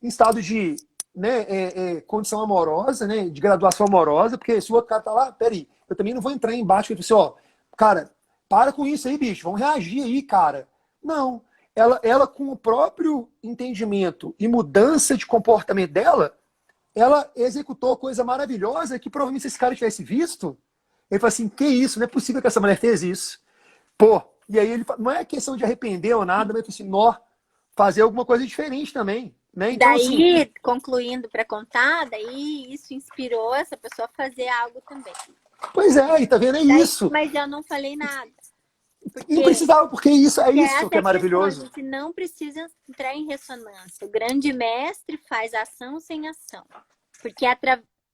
em estado de, né, condição amorosa, né, de graduação amorosa, porque se o outro cara tá lá, peraí, eu também não vou entrar em embate, eu falei assim, ó, cara, para com isso aí, bicho, vamos reagir aí, cara. Não, ela com o próprio entendimento e mudança de comportamento dela, ela executou coisa maravilhosa que provavelmente se esse cara tivesse visto, ele falou assim, que isso, não é possível que essa mulher fez isso. Pô, e aí ele não é questão de arrepender ou nada, mas assim, nó, fazer alguma coisa diferente também, né? Então, assim, Daí, concluindo para contar, daí isso inspirou essa pessoa a fazer algo também. pois é, e tá vendo, é Daí, isso. mas eu não falei nada. E não precisava, porque isso é isso Essa que é a questão, a maravilhoso. gente não precisa entrar em ressonância. O grande mestre faz ação sem ação. Porque é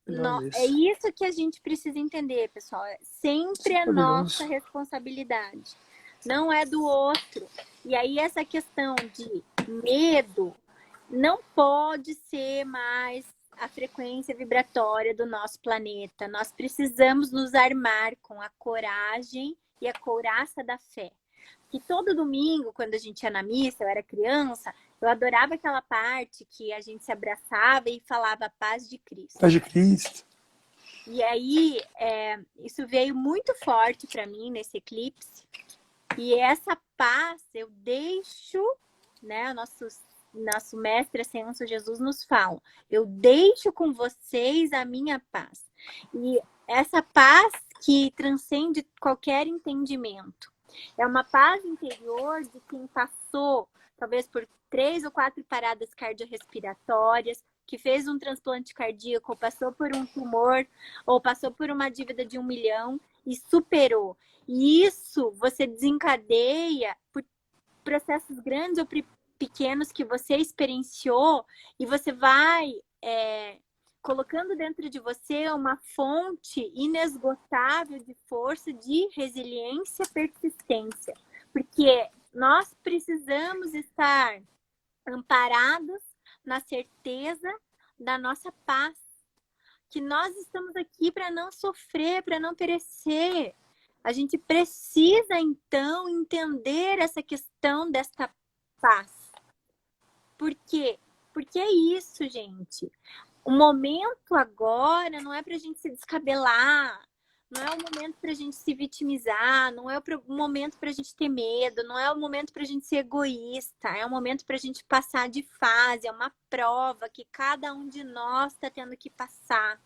Isso. isso que a gente precisa entender, pessoal. É sempre Isso é a nossa maravilhoso. responsabilidade. Não é do outro. E aí essa questão de medo não pode ser mais a frequência vibratória do nosso planeta. Nós precisamos nos armar com a coragem e a couraça da fé. Que todo domingo, quando a gente ia na missa, eu era criança, eu adorava aquela parte que a gente se abraçava e falava a paz de Cristo. Paz de Cristo. E aí, isso veio muito forte para mim nesse eclipse. E essa paz eu deixo, né, nosso mestre Ascenso Jesus nos fala, eu deixo com vocês a minha paz. E essa paz que transcende qualquer entendimento. É uma paz interior de quem passou, talvez por 3 ou 4 paradas cardiorrespiratórias, que fez um transplante cardíaco, ou passou por um tumor, ou passou por uma dívida de 1 milhão e superou. E isso você desencadeia por processos grandes ou pequenos que você experienciou e você vai colocando dentro de você uma fonte inesgotável de força, de resiliência, persistência. Porque nós precisamos estar amparados na certeza da nossa paz. Que nós estamos aqui para não sofrer, para não perecer. A gente precisa, então, entender essa questão desta paz. Por quê? Porque é isso, gente. O momento agora não é para a gente se descabelar, não é o momento para a gente se vitimizar, não é o momento para a gente ter medo, não é o momento para a gente ser egoísta, é o momento para a gente passar de fase, é uma prova que cada um de nós está tendo que passar.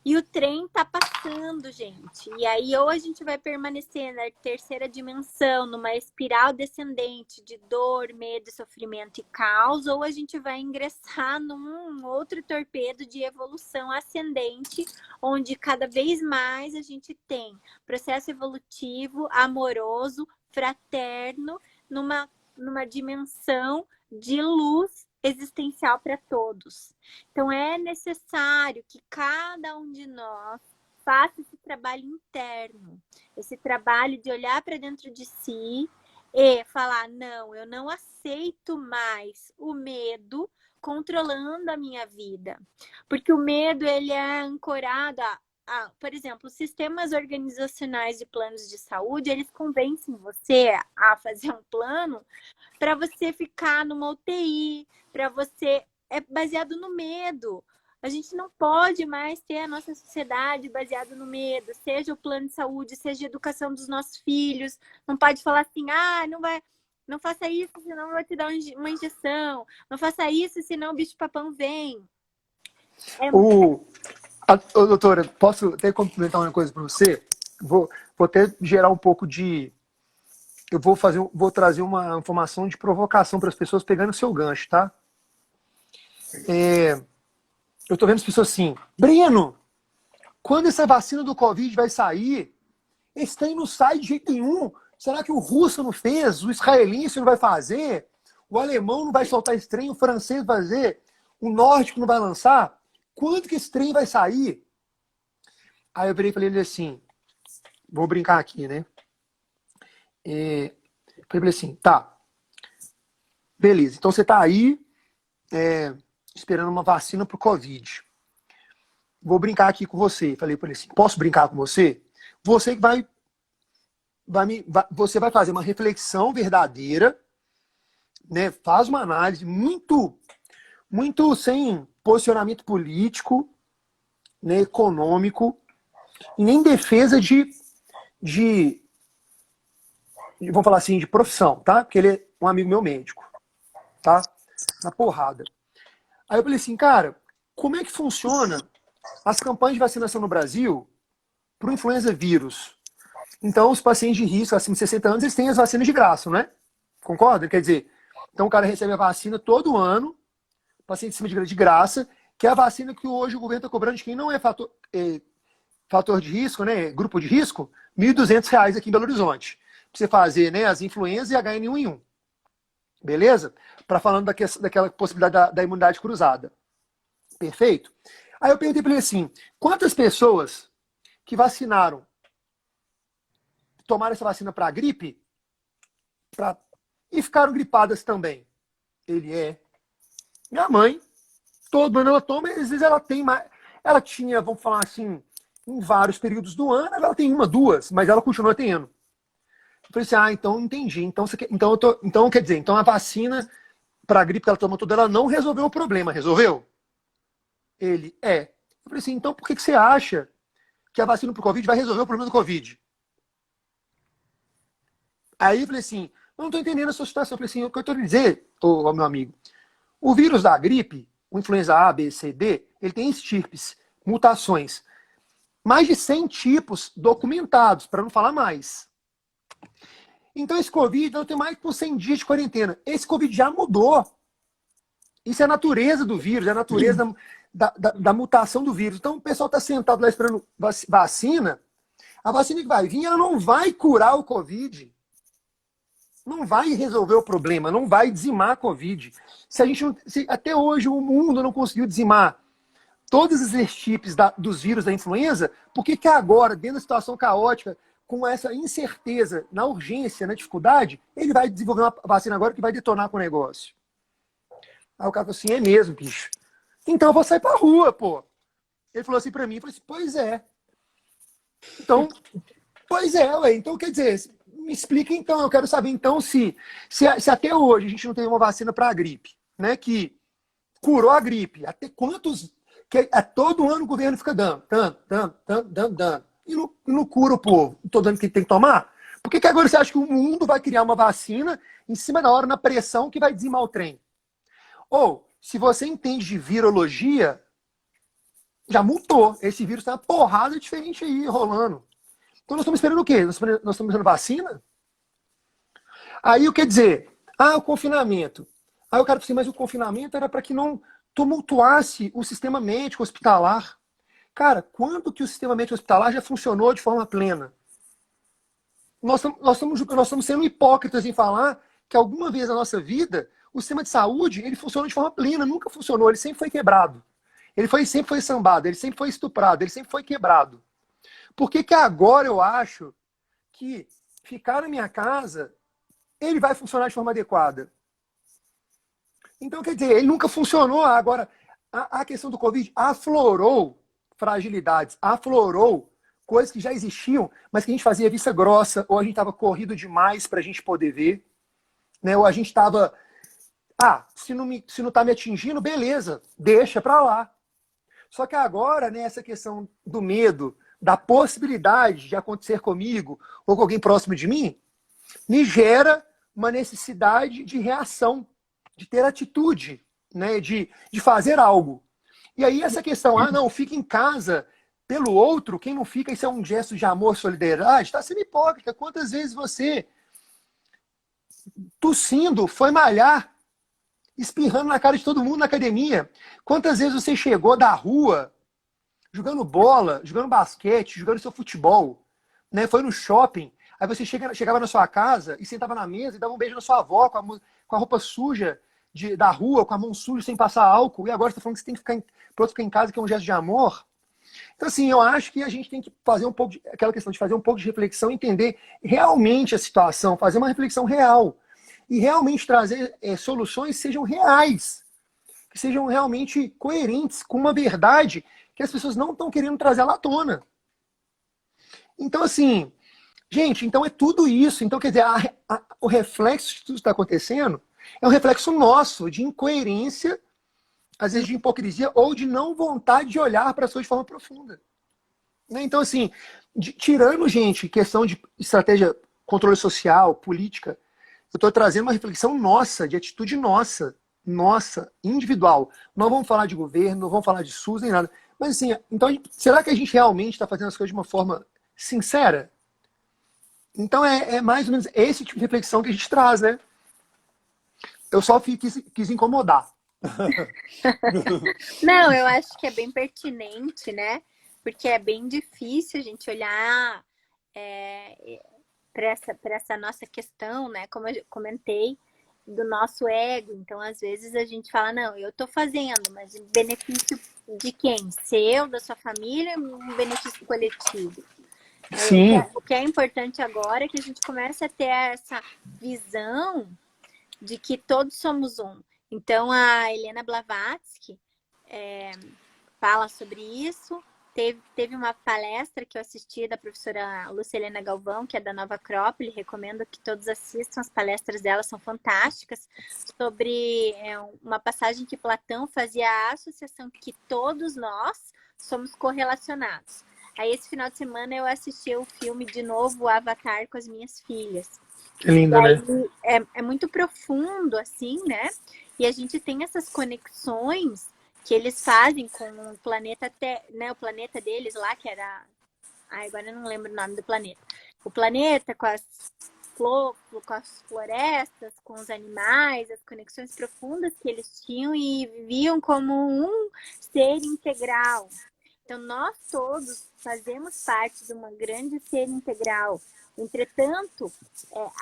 E o trem tá passando, gente. E aí ou a gente vai permanecer na terceira dimensão, numa espiral descendente de dor, medo, sofrimento e caos, ou a gente vai ingressar num outro torpedo de evolução ascendente, onde cada vez mais a gente tem processo evolutivo, amoroso, fraterno, numa dimensão de luz existencial para todos. Então é necessário que cada um de nós faça esse trabalho interno, esse trabalho de olhar para dentro de si e falar, não, eu não aceito mais o medo controlando a minha vida. Porque o medo, ele é ancorado por exemplo, os sistemas organizacionais de planos de saúde, eles convencem você a fazer um plano para você ficar numa UTI, para você... É baseado no medo. A gente não pode mais ter a nossa sociedade baseada no medo, seja o plano de saúde, seja a educação dos nossos filhos. Não pode falar assim, não faça isso, senão eu vou te dar uma injeção. Não faça isso, senão o bicho-papão vem. Doutora, posso até complementar uma coisa para você? Vou até gerar um pouco de... Eu vou trazer uma informação de provocação para as pessoas pegando o seu gancho, tá? Eu tô vendo as pessoas assim, Breno, quando essa vacina do Covid vai sair? Esse trem não sai de jeito nenhum. Será que o russo não fez? O israelense não vai fazer? O alemão não vai soltar esse trem? O francês vai fazer? O nórdico não vai lançar? Quando que esse trem vai sair? Aí eu virei e falei ele assim, vou brincar aqui, né? Falei pra ele assim, tá, beleza, então você tá aí esperando uma vacina pro Covid. Vou brincar aqui com você. Falei pra ele assim, posso brincar com você? Você que você vai fazer uma reflexão verdadeira, né? Faz uma análise muito sem posicionamento político, né, econômico, e nem defesa de, vamos falar assim, de profissão, tá? Porque ele é um amigo meu médico, tá? Na porrada. Aí eu falei assim, cara, como é que funciona as campanhas de vacinação no Brasil para o influenza vírus? Então, os pacientes de risco acima de 60 anos, eles têm as vacinas de graça, né? Concorda? Quer dizer, então o cara recebe a vacina todo ano, paciente acima de graça, que é a vacina que hoje o governo está cobrando de quem não é fator de risco, né? Grupo de risco, R$ 1.200 aqui em Belo Horizonte. Pra você fazer, né, as influenza e HN1N1. Beleza? Para falando daquela possibilidade da imunidade cruzada. Perfeito? Aí eu perguntei para ele assim, quantas pessoas que vacinaram tomaram essa vacina para gripe e ficaram gripadas também? Ele minha mãe, todo ano ela toma, e às vezes ela tem mais. Ela tinha, vamos falar assim, em vários períodos do ano, ela tem uma, duas, mas ela continua tendo. Eu falei assim, então entendi. Então quer dizer, então a vacina para a gripe que ela toma toda, ela não resolveu o problema, resolveu? Ele Eu falei assim, então por que você acha que a vacina para o Covid vai resolver o problema do Covid? Aí eu falei assim, eu não estou entendendo a sua situação. Eu falei assim, o que eu estou a dizer, meu amigo, o vírus da gripe, o influenza A, B, C, D, ele tem estirpes, mutações. Mais de 100 tipos documentados, para não falar mais. Então esse Covid não tem mais que 100 dias de quarentena. Esse Covid já mudou. Isso é a natureza do vírus, é a natureza da mutação do vírus. Então o pessoal está sentado lá esperando vacina. A vacina que vai vir, ela não vai curar o Covid. Não vai resolver o problema, não vai dizimar a Covid. Se até hoje o mundo não conseguiu dizimar todos os estirpes dos vírus da influenza, por que agora, dentro da situação caótica, com essa incerteza, na urgência, na dificuldade, ele vai desenvolver uma vacina agora que vai detonar com o negócio? Aí o cara falou assim, é mesmo, bicho. Então eu vou sair pra rua, pô. Ele falou assim pra mim, eu falei assim, pois é. Então, pois é, ué. Então quer dizer, me explica então, eu quero saber então se até hoje a gente não tem uma vacina para a gripe, né, que curou a gripe, até quantos, todo ano o governo fica dando, e não cura o povo, não tô dando que tem que tomar? Por que agora você acha que o mundo vai criar uma vacina em cima da hora, na pressão, que vai dizimar o trem? Ou, se você entende de virologia, já mutou, esse vírus tá uma porrada diferente aí, rolando. Então nós estamos esperando o quê? Nós estamos esperando vacina? Aí o que dizer? O confinamento. Aí o cara falou assim, mas o confinamento era para que não tumultuasse o sistema médico hospitalar. Cara, quando que o sistema médico hospitalar já funcionou de forma plena? Nós estamos sendo hipócritas em falar que alguma vez na nossa vida o sistema de saúde ele funciona de forma plena, nunca funcionou, ele sempre foi quebrado. Sempre foi sambado, ele sempre foi estuprado, ele sempre foi quebrado. Por que agora eu acho que ficar na minha casa ele vai funcionar de forma adequada? Então, quer dizer, ele nunca funcionou. Agora, a questão do Covid aflorou fragilidades, aflorou coisas que já existiam, mas que a gente fazia vista grossa, ou a gente estava corrido demais para a gente poder ver, né? Ou a gente estava, se não está me atingindo, beleza, deixa para lá. Só que agora, né, essa questão do medo, da possibilidade de acontecer comigo ou com alguém próximo de mim, me gera uma necessidade de reação, de ter atitude, né, de fazer algo. E aí essa questão, não, fica em casa pelo outro, quem não fica, isso é um gesto de amor, solidariedade, está sendo hipócrita. Quantas vezes você, tossindo, foi malhar, espirrando na cara de todo mundo na academia? Quantas vezes você chegou da rua, jogando bola, jogando basquete, jogando seu futebol, né? Foi no shopping, aí você chegava na sua casa e sentava na mesa e dava um beijo na sua avó com a roupa suja da rua, com a mão suja, sem passar álcool, e agora você está falando que você tem que ficar em casa, que é um gesto de amor? Então, assim, eu acho que a gente tem que fazer um pouco, aquela questão de fazer um pouco de reflexão, entender realmente a situação, fazer uma reflexão real e realmente trazer soluções que sejam reais, que sejam realmente coerentes com uma verdade que as pessoas não estão querendo trazer à tona. Então, assim, gente, então é tudo isso. Então, quer dizer, o reflexo de tudo que está acontecendo é um reflexo nosso de incoerência, às vezes de hipocrisia ou de não vontade de olhar para as coisas de forma profunda. Né? Então, assim, tirando, gente, questão de estratégia, controle social, política, eu estou trazendo uma reflexão nossa, de atitude nossa, individual. Não vamos falar de governo, não vamos falar de SUS, nem nada. Mas, assim, então, será que a gente realmente está fazendo as coisas de uma forma sincera? Então, é mais ou menos esse tipo de reflexão que a gente traz, né? Eu só quis incomodar. Não, eu acho que é bem pertinente, né? Porque é bem difícil a gente olhar para essa nossa questão, né? Como eu comentei, do nosso ego. Então, às vezes a gente fala, não, eu tô fazendo, mas em benefício de quem? Seu, da sua família, um benefício coletivo. Sim. O que é importante agora é que a gente comece a ter essa visão de que todos somos um. Então, a Helena Blavatsky fala sobre isso. Teve uma palestra que eu assisti da professora Lucilena Galvão, que é da Nova Acrópole. Recomendo que todos assistam, as palestras dela são fantásticas, sobre uma passagem que Platão fazia a associação que todos nós somos correlacionados. Aí, esse final de semana, eu assisti o filme de novo, o Avatar, com as minhas filhas. Que lindo, né? É muito profundo, assim, né? E a gente tem essas conexões que eles fazem com o planeta, né? O planeta deles lá, que era... agora eu não lembro o nome do planeta. O planeta com as florestas, com os animais, as conexões profundas que eles tinham e viviam como um ser integral. Então, nós todos fazemos parte de uma grande ser integral. Entretanto,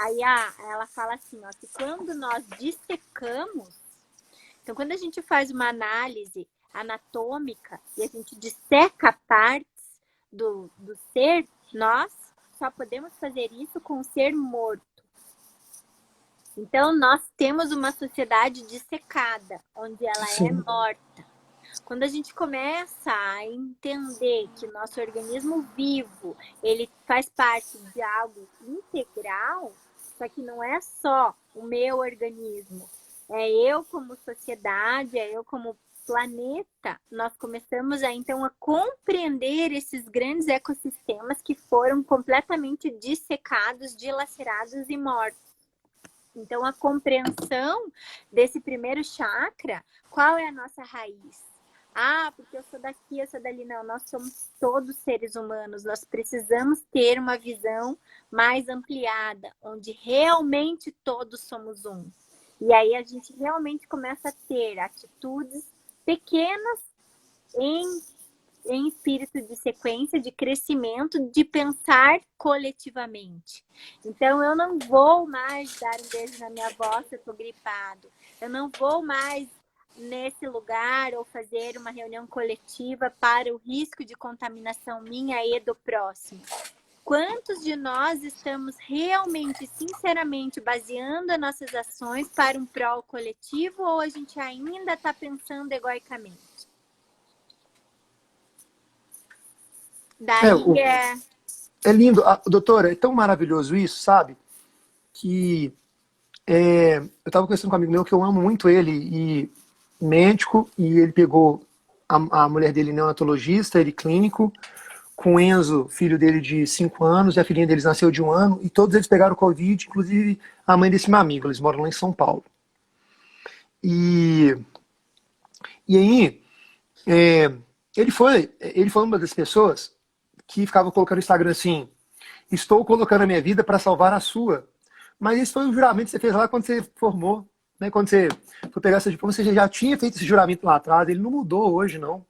aí ela fala assim, ó, que quando nós dissecamos, então quando a gente faz uma análise anatômica e a gente disseca partes do ser, nós só podemos fazer isso com o ser morto. Então, nós temos uma sociedade dissecada, onde ela é morta. Quando a gente começa a entender que nosso organismo vivo, ele faz parte de algo integral, só que não é só o meu organismo, é eu como sociedade, é eu como planeta, nós começamos então a compreender esses grandes ecossistemas que foram completamente dissecados, dilacerados e mortos. Então, a compreensão desse primeiro chakra, qual é a nossa raiz? Ah, porque eu sou daqui, eu sou dali. Não, nós somos todos seres humanos. Nós precisamos ter uma visão mais ampliada, onde realmente todos somos um. E aí a gente realmente começa a ter atitudes pequenas em espírito de sequência, de crescimento, de pensar coletivamente. Então, eu não vou mais dar um beijo na minha avó se eu estou gripado. Eu não vou mais nesse lugar ou fazer uma reunião coletiva para o risco de contaminação minha e do próximo. Quantos de nós estamos realmente, sinceramente, baseando as nossas ações para um prol coletivo ou a gente ainda está pensando egoicamente? Daí é lindo. Doutora, é tão maravilhoso isso, sabe? Que eu estava conversando com um amigo meu que eu amo muito ele, e médico, e ele pegou a mulher dele neonatologista, ele clínico, com o Enzo, filho dele de 5 anos, e a filhinha deles nasceu de 1 ano, e todos eles pegaram Covid, inclusive a mãe desse meu amigo, eles moram lá em São Paulo. E aí, ele foi uma das pessoas que ficava colocando no Instagram assim, estou colocando a minha vida para salvar a sua. Mas esse foi o juramento que você fez lá quando você formou, né? Quando você foi pegar seu diploma, você já tinha feito esse juramento lá atrás, ele não mudou hoje, não.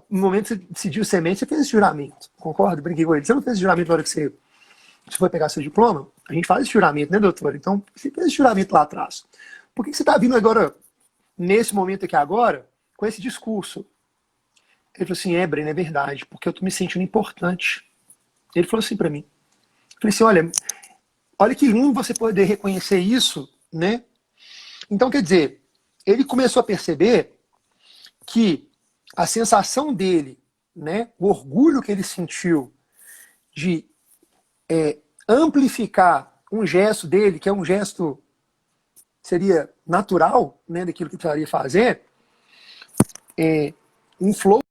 No momento que você decidiu semente, você fez esse juramento, concorda? Brinquei com ele. Você não fez esse juramento na hora que você foi pegar seu diploma? A gente faz esse juramento, né, doutor? Então, você fez esse juramento lá atrás. Por que você está vindo agora, nesse momento aqui agora, com esse discurso? Ele falou assim, Breno, é verdade, porque eu tô me sentindo importante. Ele falou assim para mim. Eu falei assim, olha que lindo você poder reconhecer isso, né? Então, quer dizer, ele começou a perceber que a sensação dele, né, o orgulho que ele sentiu de amplificar um gesto dele, que é um gesto seria natural, né, daquilo que ele precisaria fazer, um flow